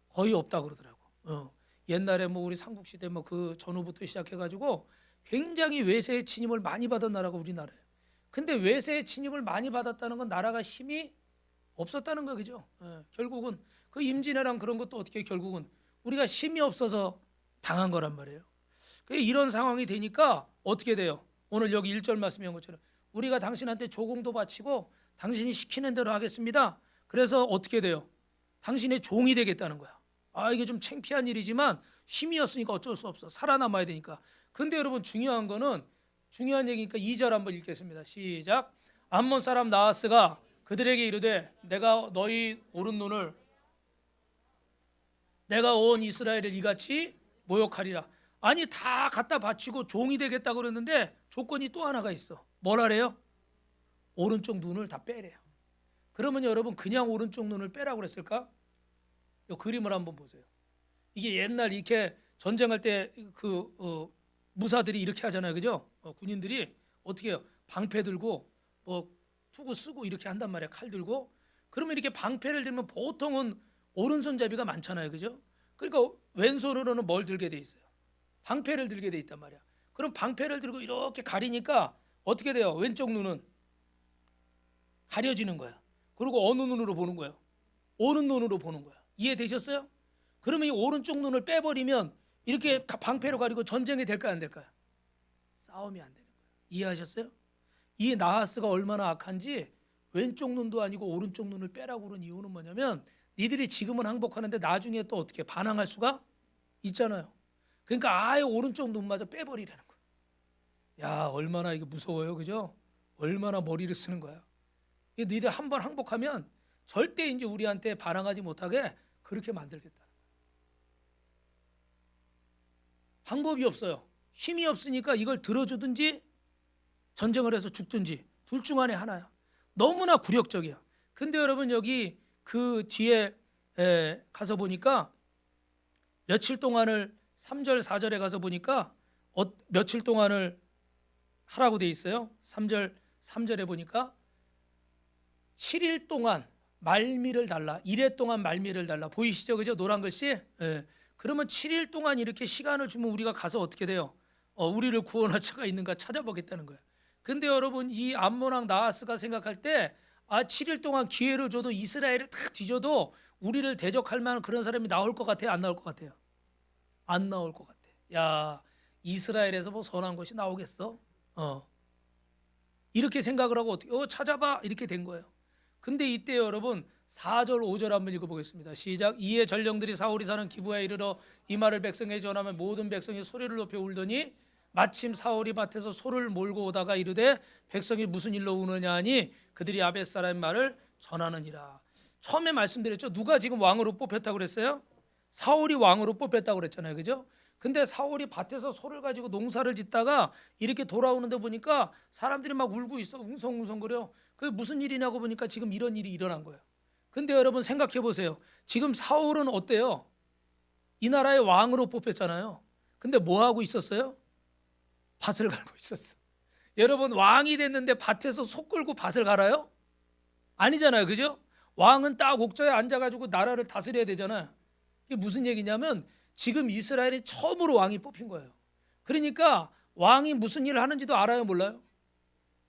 거의 없다 그러더라고. 옛날에 뭐 우리 삼국시대 뭐 그 전후부터 시작해가지고 굉장히 외세의 침입을 많이 받은 나라가 우리나라예요. 근데 외세의 침입을 많이 받았다는 건 나라가 힘이 없었다는 거 그죠? 결국은 그 임진왜란 그런 것도 어떻게 결국은 우리가 힘이 없어서 당한 거란 말이에요. 이런 상황이 되니까 어떻게 돼요? 오늘 여기 1절 말씀한 것처럼 우리가 당신한테 조공도 바치고 당신이 시키는 대로 하겠습니다. 그래서 어떻게 돼요? 당신의 종이 되겠다는 거야. 이게 좀 창피한 일이지만 힘이 없으니까 어쩔 수 없어. 살아남아야 되니까. 근데 여러분 중요한 거는 중요한 얘기니까 2절 한번 읽겠습니다. 시작. 암몬 사람 나하스가 그들에게 이르되 내가 너희 오른눈을 내가 온 이스라엘을 이같이 모욕하리라. 아니 다 갖다 바치고 종이 되겠다고 그랬는데 조건이 또 하나가 있어. 뭐라래요? 오른쪽 눈을 다 빼래요. 그러면 여러분 그냥 오른쪽 눈을 빼라고 그랬을까? 이 그림을 한번 보세요. 이게 옛날 이렇게 전쟁할 때 그 무사들이 이렇게 하잖아요, 그죠? 군인들이 어떻게 해요? 방패 들고 뭐 투구 쓰고 이렇게 한단 말이야, 칼 들고. 그러면 이렇게 방패를 들면 보통은 오른손잡이가 많잖아요, 그죠? 그러니까 왼손으로는 뭘 들게 돼 있어요? 방패를 들게 돼 있단 말이야. 그럼 방패를 들고 이렇게 가리니까 어떻게 돼요? 왼쪽 눈은 가려지는 거야. 그리고 어느 눈으로 보는 거예요? 오른 눈으로 보는 거야. 이해되셨어요? 그러면 이 오른쪽 눈을 빼버리면 이렇게 방패로 가리고 전쟁이 될까요, 안 될까요? 싸움이 안 되는 거예요. 이해하셨어요? 이 나하스가 얼마나 악한지 왼쪽 눈도 아니고 오른쪽 눈을 빼라고 그런 이유는 뭐냐면 니들이 지금은 항복하는데 나중에 또 어떻게 반항할 수가 있잖아요. 그러니까 아예 오른쪽 눈마저 빼버리라는 거예요. 야, 얼마나 이게 무서워요, 그죠? 얼마나 머리를 쓰는 거야. 니들 한번 항복하면 절대 이제 우리한테 반항하지 못하게 그렇게 만들겠다. 방법이 없어요. 힘이 없으니까 이걸 들어주든지 전쟁을 해서 죽든지 둘 중 안에 하나야. 너무나 굴욕적이야. 근데 여러분 여기 그 뒤에 가서 보니까 며칠 동안을 3절 4절에 가서 보니까 며칠 동안을 하라고 돼 있어요. 3절 3절에 보니까 7일 동안 말미를 달라. 1회 동안 말미를 달라. 보이시죠? 그죠? 노란 글씨? 그러면 7일 동안 이렇게 시간을 주면 우리가 가서 어떻게 돼요? 우리를 구원할 자가 있는가 찾아보겠다는 거예요. 근데 여러분 이 암몬 왕 나하스가 생각할 때 7일 동안 기회를 줘도 이스라엘을 다 뒤져도 우리를 대적할 만한 그런 사람이 나올 것 같아요? 안 나올 것 같아요? 안 나올 것 같아. 야, 이스라엘에서 뭐 선한 것이 나오겠어? 이렇게 생각을 하고 어떻게 찾아봐 이렇게 된 거예요. 근데 이때 여러분 4절 5절 한번 읽어보겠습니다. 시작. 이에 전령들이 사울이 사는 기브야에 이르러 이 말을 백성에게 전하면 모든 백성이 소리를 높여 울더니 마침 사울이 밭에서 소를 몰고 오다가 이르되 백성이 무슨 일로 우느냐 하니 그들이 아벳 사람의 말을 전하느니라. 처음에 말씀드렸죠. 누가 지금 왕으로 뽑혔다고 그랬어요? 사울이 왕으로 뽑혔다고 그랬잖아요, 그죠? 근데 사울이 밭에서 소를 가지고 농사를 짓다가 이렇게 돌아오는데 보니까 사람들이 막 울고 있어. 웅성웅성거려. 그게 무슨 일이냐고 보니까 지금 이런 일이 일어난 거예요. 근데 여러분 생각해 보세요. 지금 사울은 어때요? 이 나라의 왕으로 뽑혔잖아요. 근데 뭐 하고 있었어요? 밭을 갈고 있었어. 여러분 왕이 됐는데 밭에서 소 끌고 밭을 갈아요? 아니잖아요, 그죠? 왕은 딱 옥저에 앉아가지고 나라를 다스려야 되잖아요. 이게 무슨 얘기냐면 지금 이스라엘이 처음으로 왕이 뽑힌 거예요. 그러니까 왕이 무슨 일을 하는지도 알아요, 몰라요?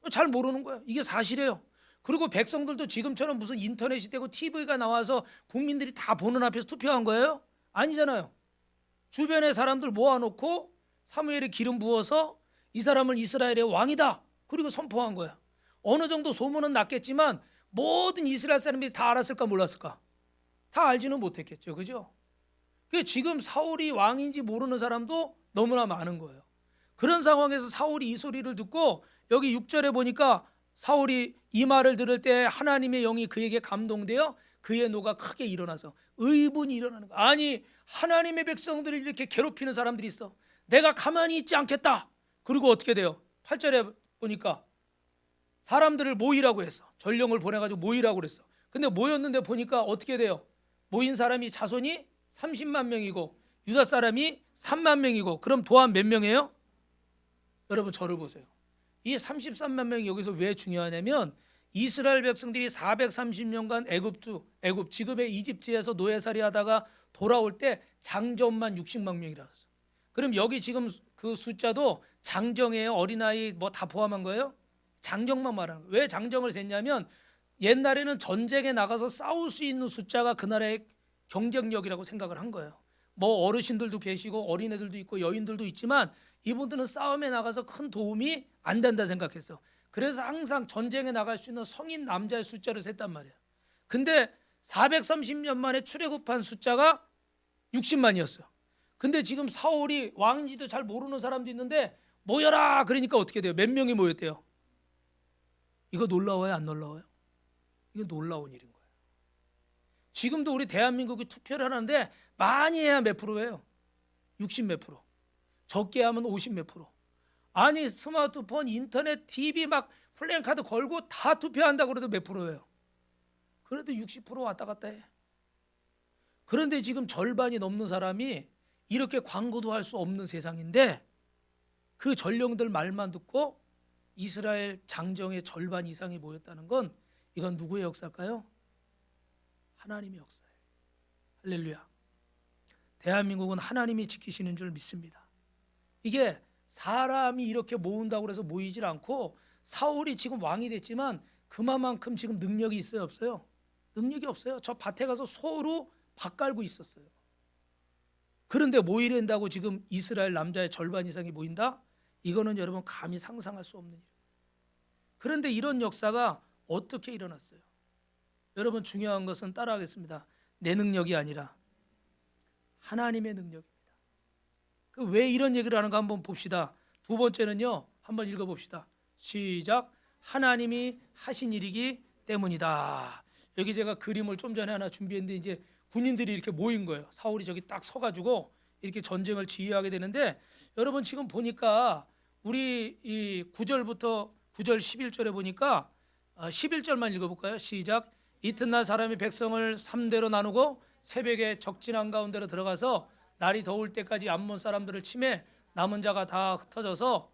잘 모르는 거예요. 이게 사실이에요. 그리고 백성들도 지금처럼 무슨 인터넷이 되고 TV가 나와서 국민들이 다 보는 앞에서 투표한 거예요? 아니잖아요. 주변에 사람들 모아놓고 사무엘에 기름 부어서 이 사람을 이스라엘의 왕이다. 그리고 선포한 거야. 어느 정도 소문은 났겠지만 모든 이스라엘 사람들이 다 알았을까 몰랐을까? 다 알지는 못했겠죠, 그죠? 그 지금 사울이 왕인지 모르는 사람도 너무나 많은 거예요. 그런 상황에서 사울이 이 소리를 듣고 여기 6절에 보니까 사울이 이 말을 들을 때 하나님의 영이 그에게 감동되어 그의 노가 크게 일어나서 의분이 일어나는 거야. 아니 하나님의 백성들을 이렇게 괴롭히는 사람들이 있어. 내가 가만히 있지 않겠다. 그리고 어떻게 돼요? 8절에 보니까 사람들을 모이라고 했어. 전령을 보내가지고 모이라고 그랬어. 근데 모였는데 보니까 어떻게 돼요? 모인 사람이 자손이 30만 명이고 유다 사람이 3만 명이고 그럼 도합 몇 명이에요? 여러분 저를 보세요. 이 33만 명이 여기서 왜 중요하냐면 이스라엘 백성들이 430년간 애굽 지금의 이집트에서 노예살이 하다가 돌아올 때 장정만 60만 명이라고 했어. 그럼 여기 지금 그 숫자도 장정이에요? 어린아이 뭐 다 포함한 거예요? 장정만 말하는 거예요. 왜 장정을 셌냐면 옛날에는 전쟁에 나가서 싸울 수 있는 숫자가 그 나라의 경쟁력이라고 생각을 한 거예요. 뭐 어르신들도 계시고 어린애들도 있고 여인들도 있지만 이분들은 싸움에 나가서 큰 도움이 안 된다 생각했어. 그래서 항상 전쟁에 나갈 수 있는 성인 남자의 숫자를 셌단 말이야. 근데 430년 만에 출애굽한 숫자가 60만이었어요. 근데 지금 사울이 왕인지도 잘 모르는 사람도 있는데 모여라 그러니까 어떻게 돼요? 몇 명이 모였대요? 이거 놀라워요? 안 놀라워요? 이거 놀라운 일인 거예요. 지금도 우리 대한민국이 투표를 하는데 많이 해야 몇 프로예요? 60 몇 프로. 적게 하면 50 몇 프로. 아니 스마트폰, 인터넷, TV 막 플랜카드 걸고 다 투표한다고 그래도 몇 프로예요? 그래도 60% 왔다 갔다 해. 그런데 지금 절반이 넘는 사람이 이렇게 광고도 할 수 없는 세상인데 그 전령들 말만 듣고 이스라엘 장정의 절반 이상이 모였다는 건 이건 누구의 역사일까요? 하나님의 역사예요. 할렐루야. 대한민국은 하나님이 지키시는 줄 믿습니다. 이게 사람이 이렇게 모은다고 해서 모이질 않고 사울이 지금 왕이 됐지만 그만큼 지금 능력이 있어요? 없어요? 능력이 없어요. 저 밭에 가서 소로 밭 갈고 있었어요. 그런데 모이랜다고 지금 이스라엘 남자의 절반 이상이 모인다? 이거는 여러분 감히 상상할 수 없는 일이에요. 그런데 이런 역사가 어떻게 일어났어요? 여러분 중요한 것은 따라하겠습니다. 내 능력이 아니라 하나님의 능력입니다. 그 왜 이런 얘기를 하는가 한번 봅시다. 두 번째는요. 한번 읽어봅시다. 시작. 하나님이 하신 일이기 때문이다. 여기 제가 그림을 좀 전에 하나 준비했는데 이제 군인들이 이렇게 모인 거예요. 사울이 저기 딱 서가지고 이렇게 전쟁을 지휘하게 되는데 여러분 지금 보니까 우리 이 9절부터 9절 11절에 보니까 11절만 읽어볼까요? 시작. 이튿날 사람이 백성을 3대로 나누고 새벽에 적진한 가운데로 들어가서 날이 더울 때까지 암몬 사람들을 치매 남은 자가 다 흩어져서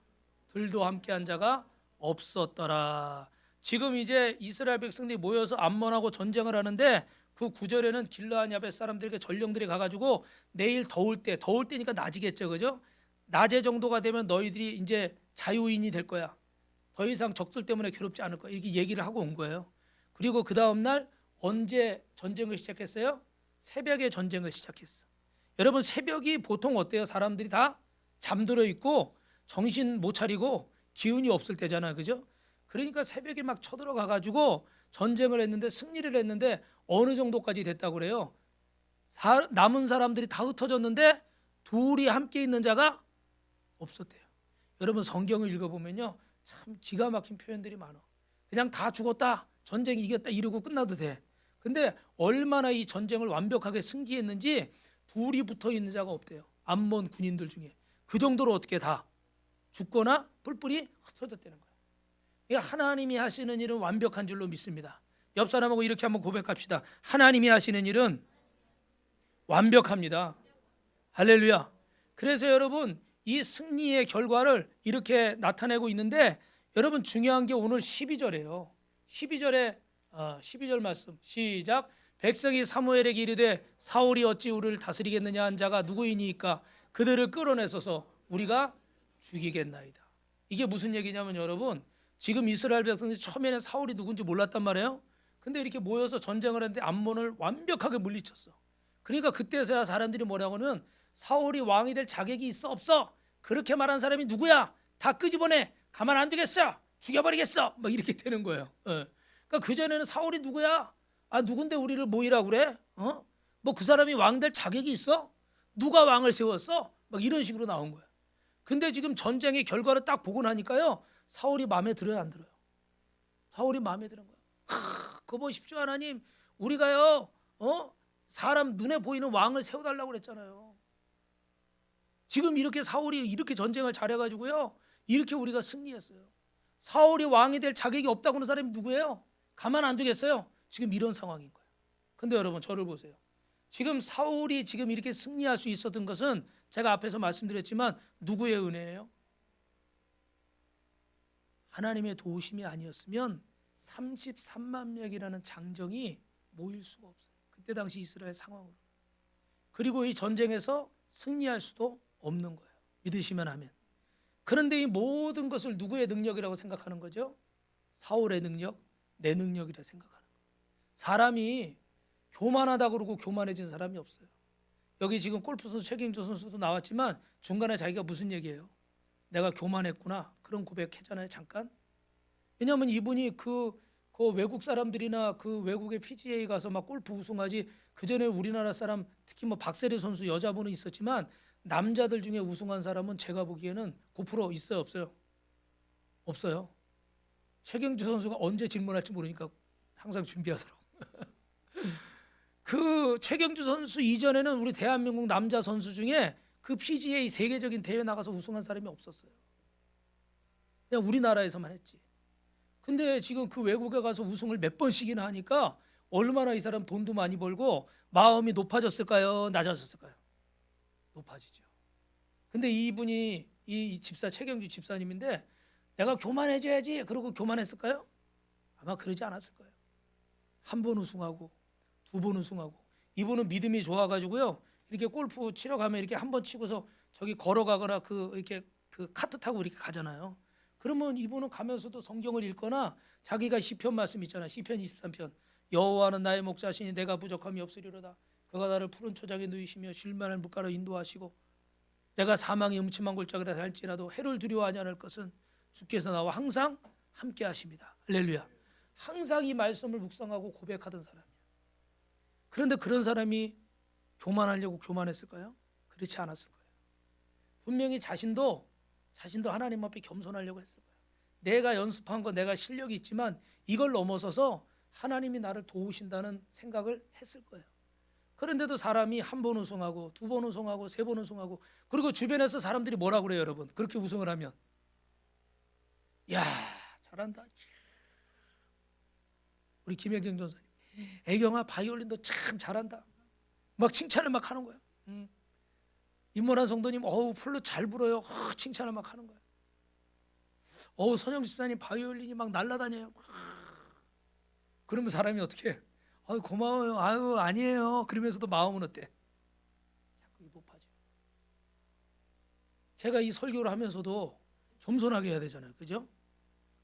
들도 함께한 자가 없었더라. 지금 이제 이스라엘 백성들이 모여서 암몬하고 전쟁을 하는데 그 9절에는 길르앗 야벳 사람들에게 전령들이 가가지고 내일 더울 때니까 낮이겠죠, 그죠? 낮에 정도가 되면 너희들이 이제 자유인이 될 거야. 더 이상 적들 때문에 괴롭지 않을 거야. 이렇게 얘기를 하고 온 거예요. 그리고 그 다음 날 언제 전쟁을 시작했어요? 새벽에 전쟁을 시작했어. 여러분 새벽이 보통 어때요? 사람들이 다 잠들어 있고 정신 못 차리고 기운이 없을 때잖아요, 그죠? 그러니까 새벽에 막 쳐들어가 가지고 전쟁을 했는데 승리를 했는데 어느 정도까지 됐다고 그래요? 남은 사람들이 다 흩어졌는데 둘이 함께 있는 자가 없었대요. 여러분 성경을 읽어보면요 참 기가 막힌 표현들이 많아. 그냥 다 죽었다, 전쟁 이겼다 이러고 끝나도 돼. 근데 얼마나 이 전쟁을 완벽하게 승리했는지 둘이 붙어 있는 자가 없대요. 암몬 군인들 중에 그 정도로 어떻게 다 죽거나 뿔뿔이 흩어졌다는 거예요. 하나님이 하시는 일은 완벽한 줄로 믿습니다. 옆 사람하고 이렇게 한번 고백합시다. 하나님이 하시는 일은 완벽합니다. 할렐루야. 그래서 여러분 이 승리의 결과를 이렇게 나타내고 있는데 여러분 중요한 게 오늘 12절이에요. 12절 말씀 시작. 백성이 사무엘에게 이르되 사울이 어찌 우리를 다스리겠느냐 한 자가 누구이니까 그들을 끌어내서서 우리가 죽이겠나이다. 이게 무슨 얘기냐면 여러분 지금 이스라엘 백성들이 처음에는 사울이 누군지 몰랐단 말이에요. 근데 이렇게 모여서 전쟁을 했는데 암몬을 완벽하게 물리쳤어. 그러니까 그때서야 사람들이 뭐라고 하면 사울이 왕이 될 자격이 있어 없어? 그렇게 말한 사람이 누구야? 다 끄집어내. 가만 안 두겠어. 죽여버리겠어. 막 이렇게 되는 거예요. 그러니까 그전에는 사울이 누구야? 아 누군데 우리를 모이라고 그래? 뭐 그 사람이 왕 될 자격이 있어? 누가 왕을 세웠어? 막 이런 식으로 나온 거야. 근데 지금 전쟁의 결과를 딱 보고 나니까요, 사울이 마음에 들어요, 안 들어요? 사울이 마음에 드는 거야. 그거 보십시오, 하나님, 우리가요, 사람 눈에 보이는 왕을 세워달라고 그랬잖아요. 지금 이렇게 사울이 이렇게 전쟁을 잘해가지고요, 이렇게 우리가 승리했어요. 사울이 왕이 될 자격이 없다고 하는 사람이 누구예요? 가만 안 두겠어요. 지금 이런 상황인 거예요. 근데 여러분, 저를 보세요. 지금 사울이 지금 이렇게 승리할 수 있었던 것은 제가 앞에서 말씀드렸지만 누구의 은혜예요? 하나님의 도우심이 아니었으면 33만 명이라는 장정이 모일 수가 없어요. 그때 당시 이스라엘 상황으로. 그리고 이 전쟁에서 승리할 수도 없는 거예요. 믿으시면 아멘. 그런데 이 모든 것을 누구의 능력이라고 생각하는 거죠? 사울의 능력, 내 능력이라 생각하는 거예요. 사람이 교만하다고 그러고 교만해진 사람이 없어요. 여기 지금 골프 선수 최경주 선수도 나왔지만 중간에 자기가 무슨 얘기예요? 내가 교만했구나, 그런 고백했잖아요, 잠깐. 왜냐하면 이분이 그 외국 사람들이나 그 외국의 PGA 가서 막 골프 우승하지, 그 전에 우리나라 사람 특히 뭐 박세리 선수 여자분은 있었지만 남자들 중에 우승한 사람은 제가 보기에는 고프로 있어요, 없어요? 없어요. 최경주 선수가 언제 질문할지 모르니까 항상 준비하더라고. 그 최경주 선수 이전에는 우리 대한민국 남자 선수 중에 그 PGA 세계적인 대회 나가서 우승한 사람이 없었어요. 그냥 우리나라에서만 했지. 근데 지금 그 외국에 가서 우승을 몇 번씩이나 하니까 얼마나 이 사람 돈도 많이 벌고 마음이 높아졌을까요? 낮아졌을까요? 높아지죠. 근데 이분이 이 집사 최경주 집사님인데 내가 교만해져야지 그러고 교만했을까요? 아마 그러지 않았을 거예요. 한 번 우승하고 두 번 우승하고, 이분은 믿음이 좋아가지고요, 이렇게 골프 치러 가면 이렇게 한 번 치고서 저기 걸어가거나 이렇게 그 카트 타고 이렇게 가잖아요. 그러면 이분은 가면서도 성경을 읽거나 자기가 시편 말씀 있잖아요. 시편 23편. 여호와는 나의 목자시니 내가 부족함이 없으리로다. 그가 나를 푸른 초장에 누이시며 쉴만한 물가로 인도하시고 내가 사망의 음침한 골짜기라 살지라도 해를 두려워하지 않을 것은 주께서 나와 항상 함께 하십니다. 할렐루야. 항상 이 말씀을 묵상하고 고백하던 사람이에요. 그런데 그런 사람이 교만하려고 교만했을까요? 그렇지 않았을 거예요. 분명히 자신도 하나님 앞에 겸손하려고 했을 거예요. 내가 연습한 거, 내가 실력이 있지만 이걸 넘어서서 하나님이 나를 도우신다는 생각을 했을 거예요. 그런데도 사람이 한 번 우승하고 두 번 우승하고 세 번 우승하고, 그리고 주변에서 사람들이 뭐라고 그래요, 여러분? 그렇게 우승을 하면 야, 잘한다. 우리 김혜경 전사님, 애경아 바이올린도 참 잘한다. 막 칭찬을 막 하는 거야. 임모란 성도님, 플룻 잘 불어요. 칭찬을 막 하는 거야. 선영 집사님 바이올린이 막 날아다녀요. 그러면 사람이 어떻게 해? 고마워요. 아니에요. 그러면서도 마음은 어때? 자꾸 높아져. 제가 이 설교를 하면서도 겸손하게 해야 되잖아요, 그죠?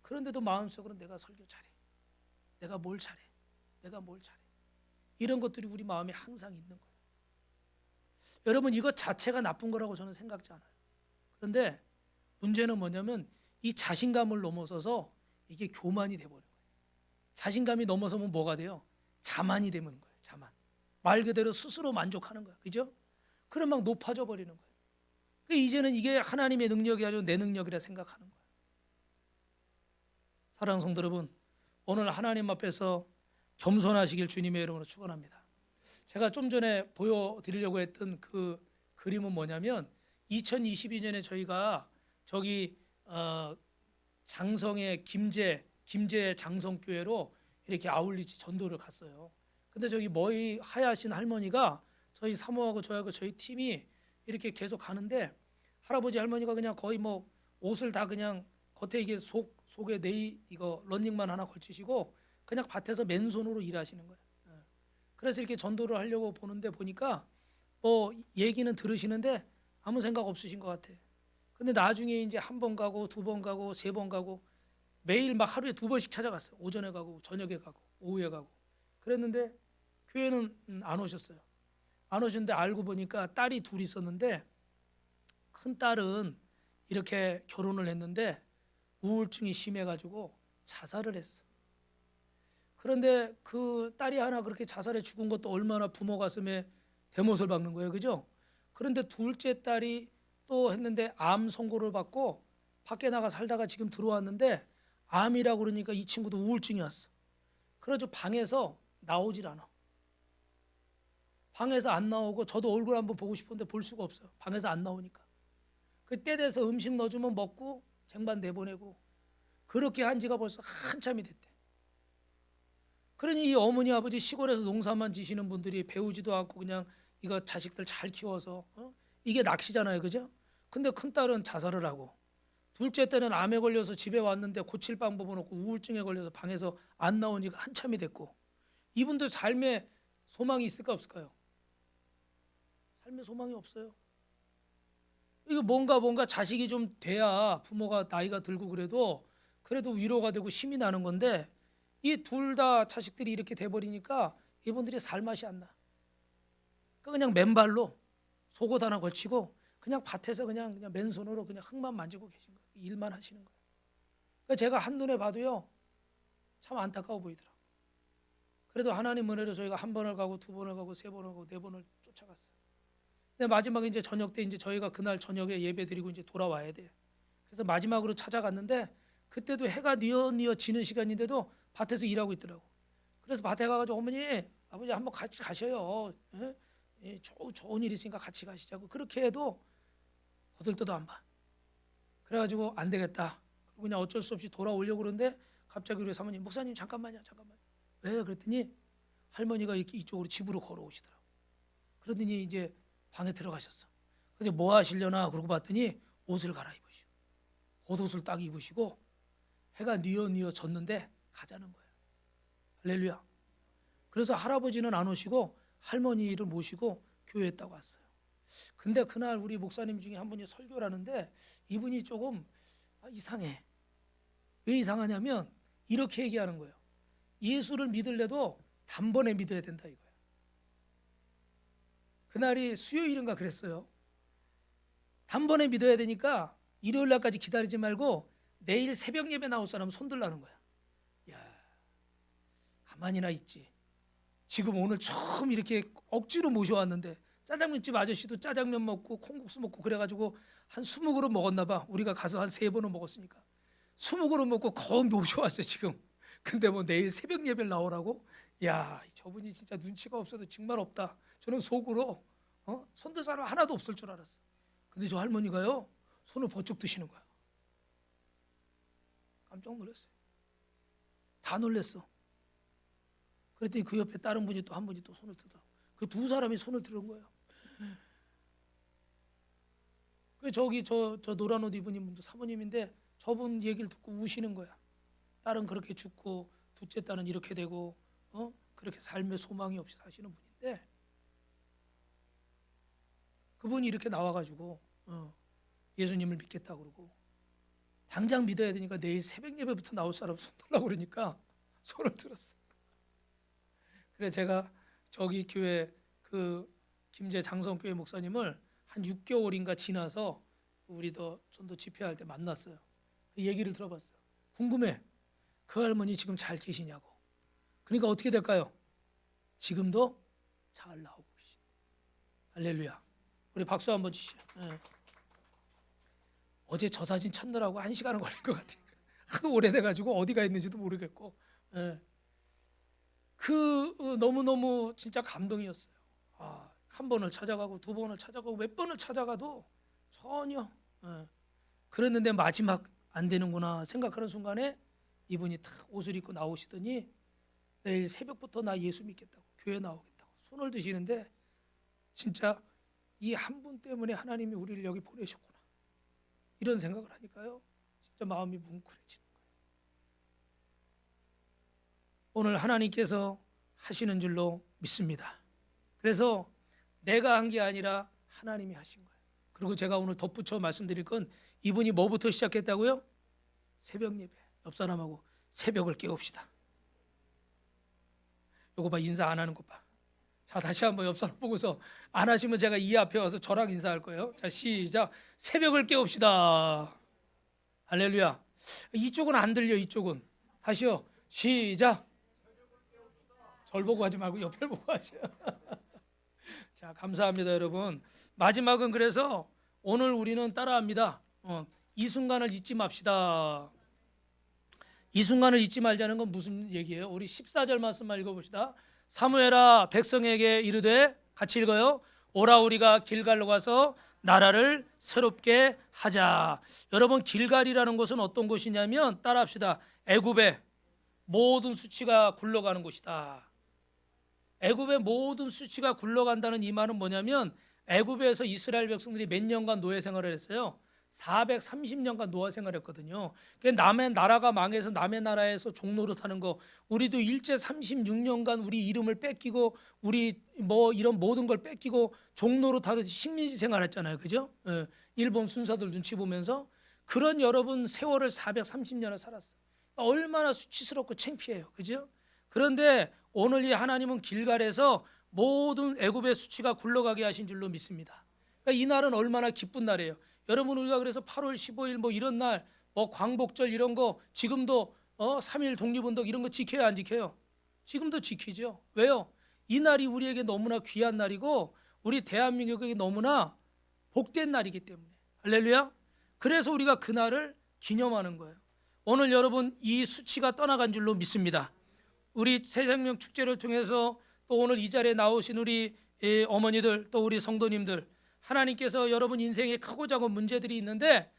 그런데도 마음속으로 내가 설교 잘해. 내가 뭘 잘해. 이런 것들이 우리 마음에 항상 있는 거예요. 여러분, 이것 자체가 나쁜 거라고 저는 생각지 않아요. 그런데 문제는 뭐냐면 이 자신감을 넘어서서 이게 교만이 돼버린 거예요. 자신감이 넘어서면 뭐가 돼요? 자만이 되는 거예요. 자만. 말 그대로 스스로 만족하는 거예요. 그죠? 그럼 막 높아져 버리는 거예요. 그러니까 이제는 이게 하나님의 능력이 아니고 내 능력이라 생각하는 거예요. 사랑하는 성도 여러분, 오늘 하나님 앞에서 겸손하시길 주님의 이름으로 축원합니다. 제가 좀 전에 보여드리려고 했던 그 그림은 뭐냐면 2022년에 저희가 저기 장성의 김제 장성교회로 이렇게 아울리지 전도를 갔어요. 근데 저기 머리 하얗신 할머니가 저희 사모하고 저하고 저희 팀이 이렇게 계속 가는데 할아버지 할머니가 그냥 거의 뭐 옷을 다 그냥 겉에 이게 속에 이거 런닝만 하나 걸치시고 그냥 밭에서 맨손으로 일하시는 거예요. 그래서 이렇게 전도를 하려고 보는데 보니까 뭐 얘기는 들으시는데 아무 생각 없으신 것 같아. 근데 나중에 이제 한 번 가고 두 번 가고 세 번 가고 매일 막 하루에 두 번씩 찾아갔어요. 오전에 가고 저녁에 가고 오후에 가고 그랬는데 교회는 안 오셨어요. 안 오셨는데 알고 보니까 딸이 둘 있었는데 큰 딸은 이렇게 결혼을 했는데 우울증이 심해가지고 자살을 했어. 그런데 그 딸이 하나 그렇게 자살해 죽은 것도 얼마나 부모 가슴에 대못을 박는 거예요, 그죠? 그런데 둘째 딸이 또 했는데 암 선고를 받고 밖에 나가 살다가 지금 들어왔는데 암이라고 그러니까 이 친구도 우울증이 왔어. 그래서 방에서 나오질 않아. 방에서 안 나오고 저도 얼굴 한번 보고 싶은데 볼 수가 없어요. 방에서 안 나오니까. 그때 돼서 음식 넣어주면 먹고 쟁반 내보내고 그렇게 한 지가 벌써 한참이 됐대. 그러니 이 어머니 아버지 시골에서 농사만 지시는 분들이 배우지도 않고 그냥 이거 자식들 잘 키워서 이게 낚시잖아요, 그죠? 근데 큰 딸은 자살을 하고 둘째 딸은 암에 걸려서 집에 왔는데 고칠 방법은 없고 우울증에 걸려서 방에서 안 나온 지가 한참이 됐고 이분들 삶에 소망이 있을까 없을까요? 삶에 소망이 없어요. 이거 뭔가 자식이 좀 돼야 부모가 나이가 들고 그래도 위로가 되고 힘이 나는 건데 이 둘 다 자식들이 이렇게 돼버리니까 이분들이 살맛이 안 나. 그냥 맨발로 속옷 하나 걸치고 그냥 밭에서 그냥 맨손으로 그냥 흙만 만지고 계신 거예요. 일만 하시는 거예요. 그러니까 제가 한눈에 봐도요 참 안타까워 보이더라고요. 그래도 하나님 은혜로 저희가 한 번을 가고 두 번을 가고 세 번을 가고 네 번을 쫓아갔어요. 근데 마지막에 이제 저녁 때 이제 저희가 그날 저녁에 예배 드리고 이제 돌아와야 돼. 그래서 마지막으로 찾아갔는데 그때도 해가 뉘어 지는 시간인데도 밭에서 일하고 있더라고. 그래서 밭에 가가지고 어머니, 아버지 한번 같이 가셔요. 예? 예, 좋은 일 있으니까 같이 가시자고. 그렇게 해도 거들떠도 안 봐. 그래가지고 안 되겠다. 그냥 어쩔 수 없이 돌아오려고 그러는데 갑자기 우리 사모님, 목사님 잠깐만요. 왜? 그랬더니 할머니가 이렇게 이쪽으로 집으로 걸어오시더라고. 그러더니 이제 방에 들어가셨어. 그래서 뭐 하시려나 그러고 봤더니 옷을 갈아입으시고 겉옷을 딱 입으시고 해가 뉘어 졌는데 가자는 거예요. 할렐루야. 그래서 할아버지는 안 오시고 할머니를 모시고 교회에 딱 왔어요. 근데 그날 우리 목사님 중에 한 분이 설교를 하는데 이분이 조금 이상해. 왜 이상하냐면 이렇게 얘기하는 거예요. 예수를 믿을래도 단번에 믿어야 된다 이거예요. 그날이 수요일인가 그랬어요. 단번에 믿어야 되니까 일요일 날까지 기다리지 말고 내일 새벽 예배 나올 사람 손들라는 거야. 야, 가만히나 있지. 지금 오늘 처음 이렇게 억지로 모셔왔는데 짜장면집 아저씨도 짜장면 먹고 콩국수 먹고 그래가지고 한 20그릇 먹었나 봐. 우리가 가서 한 3번은 먹었으니까 20그릇 먹고 거의 모셔왔어요 지금. 근데 뭐 내일 새벽 예배를 나오라고? 야, 저분이 진짜 눈치가 없어도 정말 없다. 저는 속으로 손들 사람 하나도 없을 줄 알았어. 근데 저 할머니가요 손을 번쩍 드시는 거야. 깜짝 놀랐어요. 다 놀랐어. 그랬더니 그 옆에 다른 분이 또 한 분이 또 손을 들더라고. 그 두 사람이 손을 들은 거예요. 그 저기 저 노란 옷 입은 분도 사모님인데 저분 얘기를 듣고 우시는 거야. 딸은 그렇게 죽고 둘째 딸은 이렇게 되고 그렇게 삶에 소망이 없이 사시는 분인데 그분이 이렇게 나와가지고 예수님을 믿겠다 그러고 당장 믿어야 되니까 내일 새벽 예배부터 나올 사람 손 들라고 그러니까 손을 들었어. 그래 제가 저기 교회 그 김제 장성교회 목사님을 한 6개월인가 지나서 우리 더 전도 집회할 때 만났어요. 그 얘기를 들어봤어요. 궁금해. 그 할머니 지금 잘 계시냐고. 그러니까 어떻게 될까요? 지금도 잘 나오고 계시네. 할렐루야. 우리 박수 한번 주시죠. 네. 어제 저 사진 찾느라고 1시간은 걸린 것 같아요. 하도 오래돼가지고 어디가 있는지도 모르겠고. 네. 너무너무 진짜 감동이었어요. 한 번을 찾아가고 두 번을 찾아가고 몇 번을 찾아가도 전혀 그랬는데 마지막 안 되는구나 생각하는 순간에 이분이 탁 옷을 입고 나오시더니 내일 새벽부터 나 예수 믿겠다고 교회 나오겠다고 손을 드시는데 진짜 이 한 분 때문에 하나님이 우리를 여기 보내셨구나 이런 생각을 하니까요 진짜 마음이 뭉클해지는 거예요. 오늘 하나님께서 하시는 줄로 믿습니다. 그래서 내가 한 게 아니라 하나님이 하신 거예요. 그리고 제가 오늘 덧붙여 말씀드릴 건 이분이 뭐부터 시작했다고요? 새벽 예배. 옆 사람하고 새벽을 깨웁시다. 요거 봐, 인사 안 하는 것 봐. 자, 다시 한번 옆 사람 보고서 안 하시면 제가 이 앞에 와서 저랑 인사할 거예요. 자, 시작. 새벽을 깨웁시다. 할렐루야. 이쪽은 안 들려. 이쪽은. 다시요. 시작. 절 보고 하지 말고 옆을 보고 하세요. 자, 감사합니다, 여러분. 마지막은 그래서 오늘 우리는 따라합니다. 이 순간을 잊지 맙시다. 이 순간을 잊지 말자는 건 무슨 얘기예요? 우리 14절 말씀만 읽어봅시다. 사무엘아 백성에게 이르되, 같이 읽어요. 오라 우리가 길갈로 가서 나라를 새롭게 하자. 여러분, 길갈이라는 곳은 어떤 곳이냐면 따라합시다. 애굽의 모든 수치가 굴러가는 곳이다. 애굽의 모든 수치가 굴러간다는 이 말은 뭐냐면 애굽에서 이스라엘 백성들이 몇 년간 노예 생활을 했어요. 430년간 노예 생활했거든요. 남의 나라가 망해서 남의 나라에서 종노릇하는 거, 우리도 일제 36년간 우리 이름을 뺏기고 우리 뭐 이런 모든 걸 뺏기고 종노릇하듯이 식민지 생활했잖아요, 그죠? 예, 일본 순사들 눈치 보면서 그런 여러분 세월을 430년을 살았어요. 얼마나 수치스럽고 창피해요, 그죠? 그런데 오늘 이 하나님은 길갈에서 모든 애굽의 수치가 굴러가게 하신 줄로 믿습니다. 그러니까 이 날은 얼마나 기쁜 날이에요. 여러분, 우리가 그래서 8월 15일 뭐 이런 날, 뭐 광복절 이런 거 지금도 3.1 독립운동 이런 거 지켜요, 안 지켜요? 지금도 지키죠. 왜요? 이 날이 우리에게 너무나 귀한 날이고 우리 대한민국에게 너무나 복된 날이기 때문에. 할렐루야. 그래서 우리가 그 날을 기념하는 거예요. 오늘 여러분 이 수치가 떠나간 줄로 믿습니다. 우리 새생명 축제를 통해서 또 오늘 이 자리에 나오신 우리 어머니들, 또 우리 성도님들, 하나님께서 여러분 인생에 크고 작은 문제들이 있는데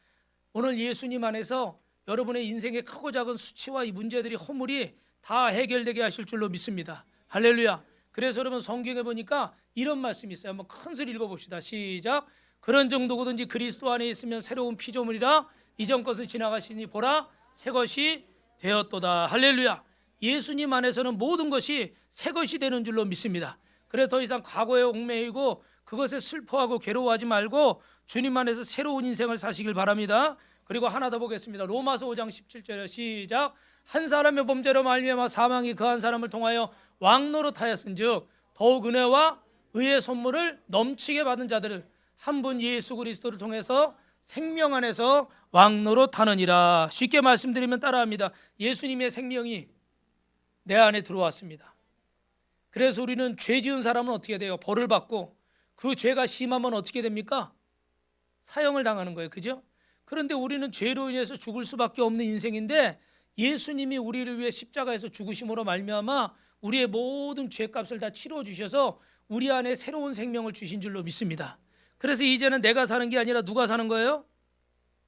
오늘 예수님 안에서 여러분의 인생의 크고 작은 수치와 이 문제들이 허물이 다 해결되게 하실 줄로 믿습니다. 할렐루야. 그래서 여러분 성경에 보니까 이런 말씀이 있어요. 한번 큰 소리 읽어봅시다. 시작. 그런 정도든지 그리스도 안에 있으면 새로운 피조물이라 이전 것은 지나가시니 보라 새 것이 되었도다. 할렐루야. 예수님 안에서는 모든 것이 새 것이 되는 줄로 믿습니다. 그래서 더 이상 과거에 얽매이고 그것에 슬퍼하고 괴로워하지 말고 주님 안에서 새로운 인생을 사시길 바랍니다. 그리고 하나 더 보겠습니다. 로마서 5장 17절에 시작. 한 사람의 범죄로 말미암아 사망이 그 한 사람을 통하여 왕노릇하였은즉 더욱 은혜와 의의 선물을 넘치게 받은 자들을 한 분 예수 그리스도를 통해서 생명 안에서 왕노릇하느니라. 쉽게 말씀드리면 따라합니다. 예수님의 생명이 내 안에 들어왔습니다. 그래서 우리는 죄 지은 사람은 어떻게 돼요? 벌을 받고 그 죄가 심하면 어떻게 됩니까? 사형을 당하는 거예요, 그죠? 그런데 우리는 죄로 인해서 죽을 수밖에 없는 인생인데 예수님이 우리를 위해 십자가에서 죽으심으로 말미암아 우리의 모든 죄값을 다 치러 주셔서 우리 안에 새로운 생명을 주신 줄로 믿습니다. 그래서 이제는 내가 사는 게 아니라 누가 사는 거예요?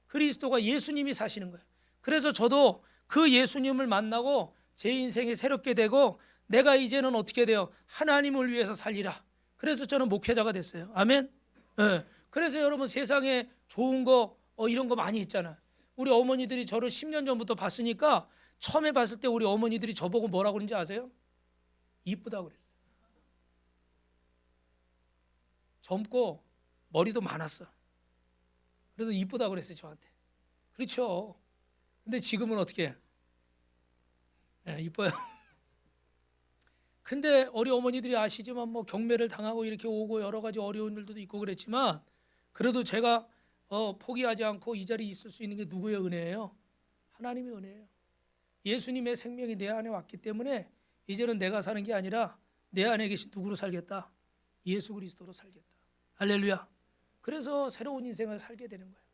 그리스도가, 예수님이 사시는 거예요. 그래서 저도 그 예수님을 만나고 제 인생이 새롭게 되고 내가 이제는 어떻게 돼요? 하나님을 위해서 살리라. 그래서 저는 목회자가 됐어요. 아멘. 네. 그래서 여러분 세상에 좋은 거 이런 거 많이 있잖아. 우리 어머니들이 저를 10년 전부터 봤으니까 처음에 봤을 때 우리 어머니들이 저보고 뭐라고 그러는지 아세요? 이쁘다고 그랬어요. 젊고 머리도 많았어. 그래서 이쁘다고 그랬어요, 저한테. 그렇죠. 근데 지금은 어떻게 해? 네, 이뻐요. 근데 우리 어머니들이 아시지만 뭐 경매를 당하고 이렇게 오고 여러 가지 어려운 일도 있고 그랬지만 그래도 제가 포기하지 않고 이 자리에 있을 수 있는 게 누구의 은혜예요? 하나님의 은혜예요. 예수님의 생명이 내 안에 왔기 때문에 이제는 내가 사는 게 아니라 내 안에 계신 누구로 살겠다? 예수 그리스도로 살겠다. 할렐루야. 그래서 새로운 인생을 살게 되는 거예요.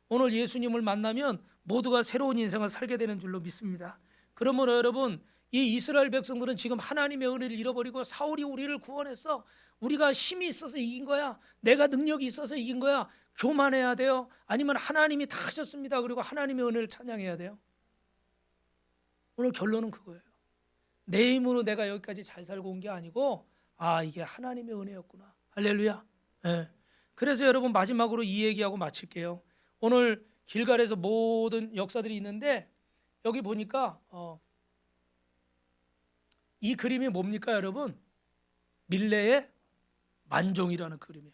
오늘 예수님을 만나면 모두가 새로운 인생을 살게 되는 줄로 믿습니다. 그러므로 여러분, 이 이스라엘 백성들은 지금 하나님의 은혜를 잃어버리고 사울이 우리를 구원했어. 우리가 힘이 있어서 이긴 거야. 내가 능력이 있어서 이긴 거야. 교만해야 돼요? 아니면 하나님이 다 하셨습니다. 그리고 하나님의 은혜를 찬양해야 돼요? 오늘 결론은 그거예요. 내 힘으로 내가 여기까지 잘 살고 온 게 아니고 이게 하나님의 은혜였구나. 할렐루야. 네. 그래서 여러분 마지막으로 이 얘기하고 마칠게요. 오늘 길갈에서 모든 역사들이 있는데 여기 보니까 이 그림이 뭡니까 여러분? 밀레의 만종이라는 그림이에요.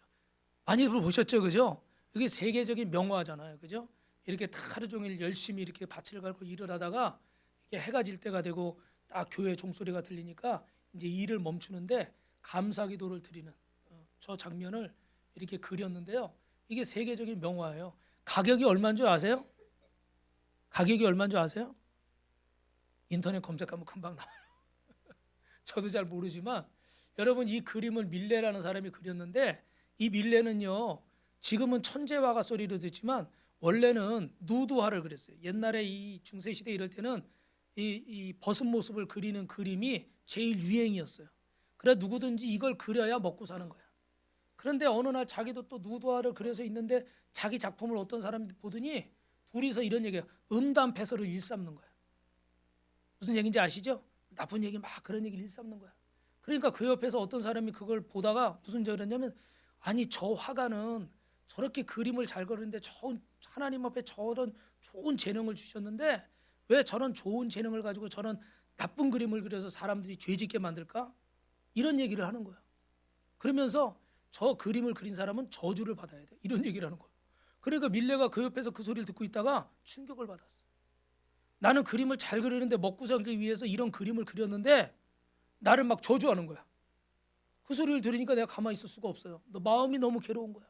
많이 보셨죠, 그죠? 이게 세계적인 명화잖아요, 그죠? 이렇게 하루 종일 열심히 이렇게 밭을 갈고 일을 하다가 이게 해가 질 때가 되고 딱 교회 종소리가 들리니까 이제 일을 멈추는데 감사기도를 드리는 저 장면을 이렇게 그렸는데요. 이게 세계적인 명화예요. 가격이 얼마인 줄 아세요? 가격이 얼마인 줄 아세요? 인터넷 검색하면 금방 나와요. 저도 잘 모르지만 여러분 이 그림을 밀레라는 사람이 그렸는데 이 밀레는요 지금은 천재화가 소리로 듣지만 원래는 누드화를 그렸어요. 옛날에 이 중세 시대 이럴 때는 이 벗은 모습을 그리는 그림이 제일 유행이었어요. 그래 누구든지 이걸 그려야 먹고 사는 거야. 그런데 어느 날 자기도 또 누드화를 그려서 있는데 자기 작품을 어떤 사람이 보더니 둘이서 이런 얘기해요. 음담패설을 일삼는 거야. 무슨 얘기인지 아시죠? 나쁜 얘기 막 그런 얘기를 일삼는 거야. 그러니까 그 옆에서 어떤 사람이 그걸 보다가 무슨 저를 했냐면 아니 저 화가는 저렇게 그림을 잘 그리는데 하나님 앞에 저런 좋은 재능을 주셨는데 왜 저런 좋은 재능을 가지고 저런 나쁜 그림을 그려서 사람들이 죄짓게 만들까? 이런 얘기를 하는 거야. 그러면서 저 그림을 그린 사람은 저주를 받아야 돼. 이런 얘기를 하는 거야. 그러니까 밀레가 그 옆에서 그 소리를 듣고 있다가 충격을 받았어. 나는 그림을 잘 그리는데 먹고 살기 위해서 이런 그림을 그렸는데 나를 막 저주하는 거야. 그 소리를 들으니까 내가 가만히 있을 수가 없어요. 너 마음이 너무 괴로운 거야.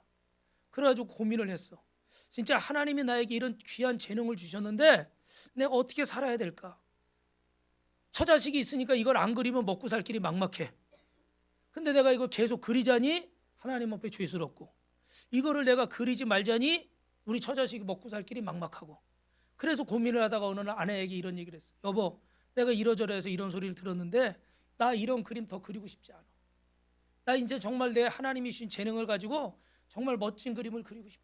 그래가지고 고민을 했어. 진짜 하나님이 나에게 이런 귀한 재능을 주셨는데 내가 어떻게 살아야 될까? 처자식이 있으니까 이걸 안 그리면 먹고 살 길이 막막해. 근데 내가 이걸 계속 그리자니 하나님 앞에 죄스럽고 이거를 내가 그리지 말자니 우리 처자식이 먹고 살 길이 막막하고 그래서 고민을 하다가 어느 날 아내에게 이런 얘기를 했어. 여보, 내가 이러저러해서 이런 소리를 들었는데 나 이런 그림 더 그리고 싶지 않아. 나 이제 정말 내 하나님이 주신 재능을 가지고 정말 멋진 그림을 그리고 싶어.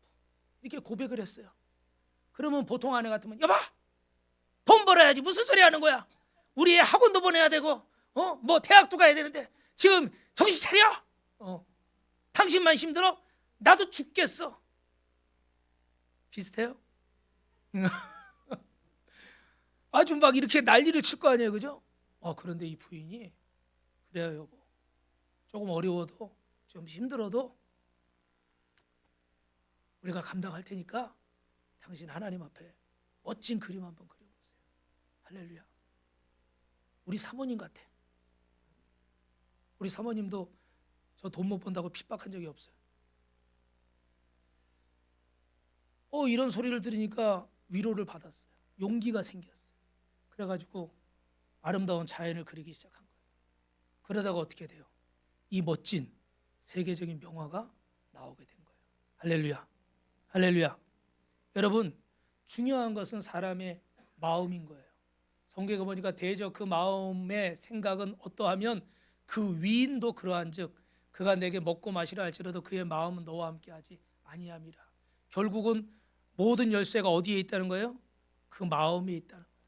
이렇게 고백을 했어요. 그러면 보통 아내 같으면 여보, 돈 벌어야지 무슨 소리 하는 거야. 우리 애 학원도 보내야 되고 뭐 대학도 가야 되는데 지금 정신 차려. 당신만 힘들어? 나도 죽겠어. 비슷해요? 아주 막 이렇게 난리를 칠 거 아니에요, 그죠? 그런데 이 부인이 그래요, 여보. 조금 어려워도 좀 힘들어도 우리가 감당할 테니까 당신 하나님 앞에 멋진 그림 한번 그려보세요. 할렐루야. 우리 사모님 같아. 우리 사모님도 저 돈 못 번다고 핍박한 적이 없어요. 이런 소리를 들으니까 위로를 받았어요. 용기가 생겼어요. 그래가지고 아름다운 자연을 그리기 시작한 거예요. 그러다가 어떻게 돼요? 이 멋진 세계적인 명화가 나오게 된 거예요. 할렐루야. 할렐루야. 여러분, 중요한 것은 사람의 마음인 거예요. 성경에 보니까 대저 그 마음의 생각은 어떠하면 그 위인도 그러한즉 그가 내게 먹고 마시라 할지라도 그의 마음은 너와 함께하지 아니함이라. 결국은 모든 열쇠가 어디에 있다는 거예요? 그 마음에 있다는 거예요.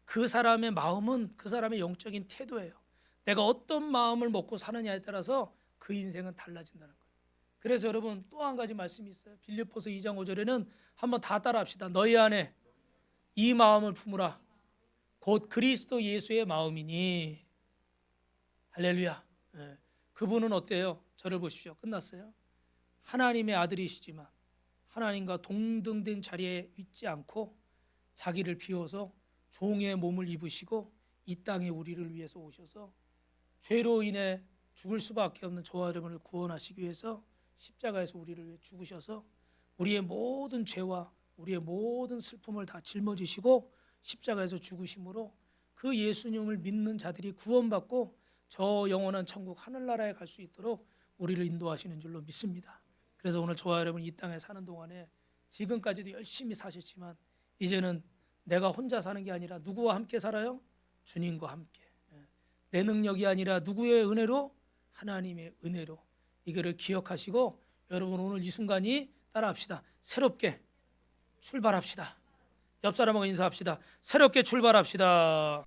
그 사람의 마음은 그 사람의 영적인 태도예요. 내가 어떤 마음을 먹고 사느냐에 따라서 그 인생은 달라진다는 거예요. 그래서 여러분 또 한 가지 말씀이 있어요. 빌립보서 2장 5절에는 한번 다 따라합시다. 너희 안에 이 마음을 품으라. 곧 그리스도 예수의 마음이니. 할렐루야. 그분은 어때요? 저를 보십시오. 끝났어요. 하나님의 아들이시지만 하나님과 동등된 자리에 있지 않고 자기를 비워서 종의 몸을 입으시고 이 땅에 우리를 위해서 오셔서 죄로 인해 죽을 수밖에 없는 저와 여러분을 구원하시기 위해서 십자가에서 우리를 위해 죽으셔서 우리의 모든 죄와 우리의 모든 슬픔을 다 짊어지시고 십자가에서 죽으심으로 그 예수님을 믿는 자들이 구원받고 저 영원한 천국 하늘나라에 갈 수 있도록 우리를 인도하시는 줄로 믿습니다. 그래서 오늘 저와 여러분 이 땅에 사는 동안에 지금까지도 열심히 사셨지만 이제는 내가 혼자 사는 게 아니라 누구와 함께 살아요? 주님과 함께. 내 능력이 아니라 누구의 은혜로? 하나님의 은혜로. 이거를 기억하시고 여러분 오늘 이 순간이 따라합시다. 새롭게 출발합시다. 옆 사람하고 인사합시다. 새롭게 출발합시다.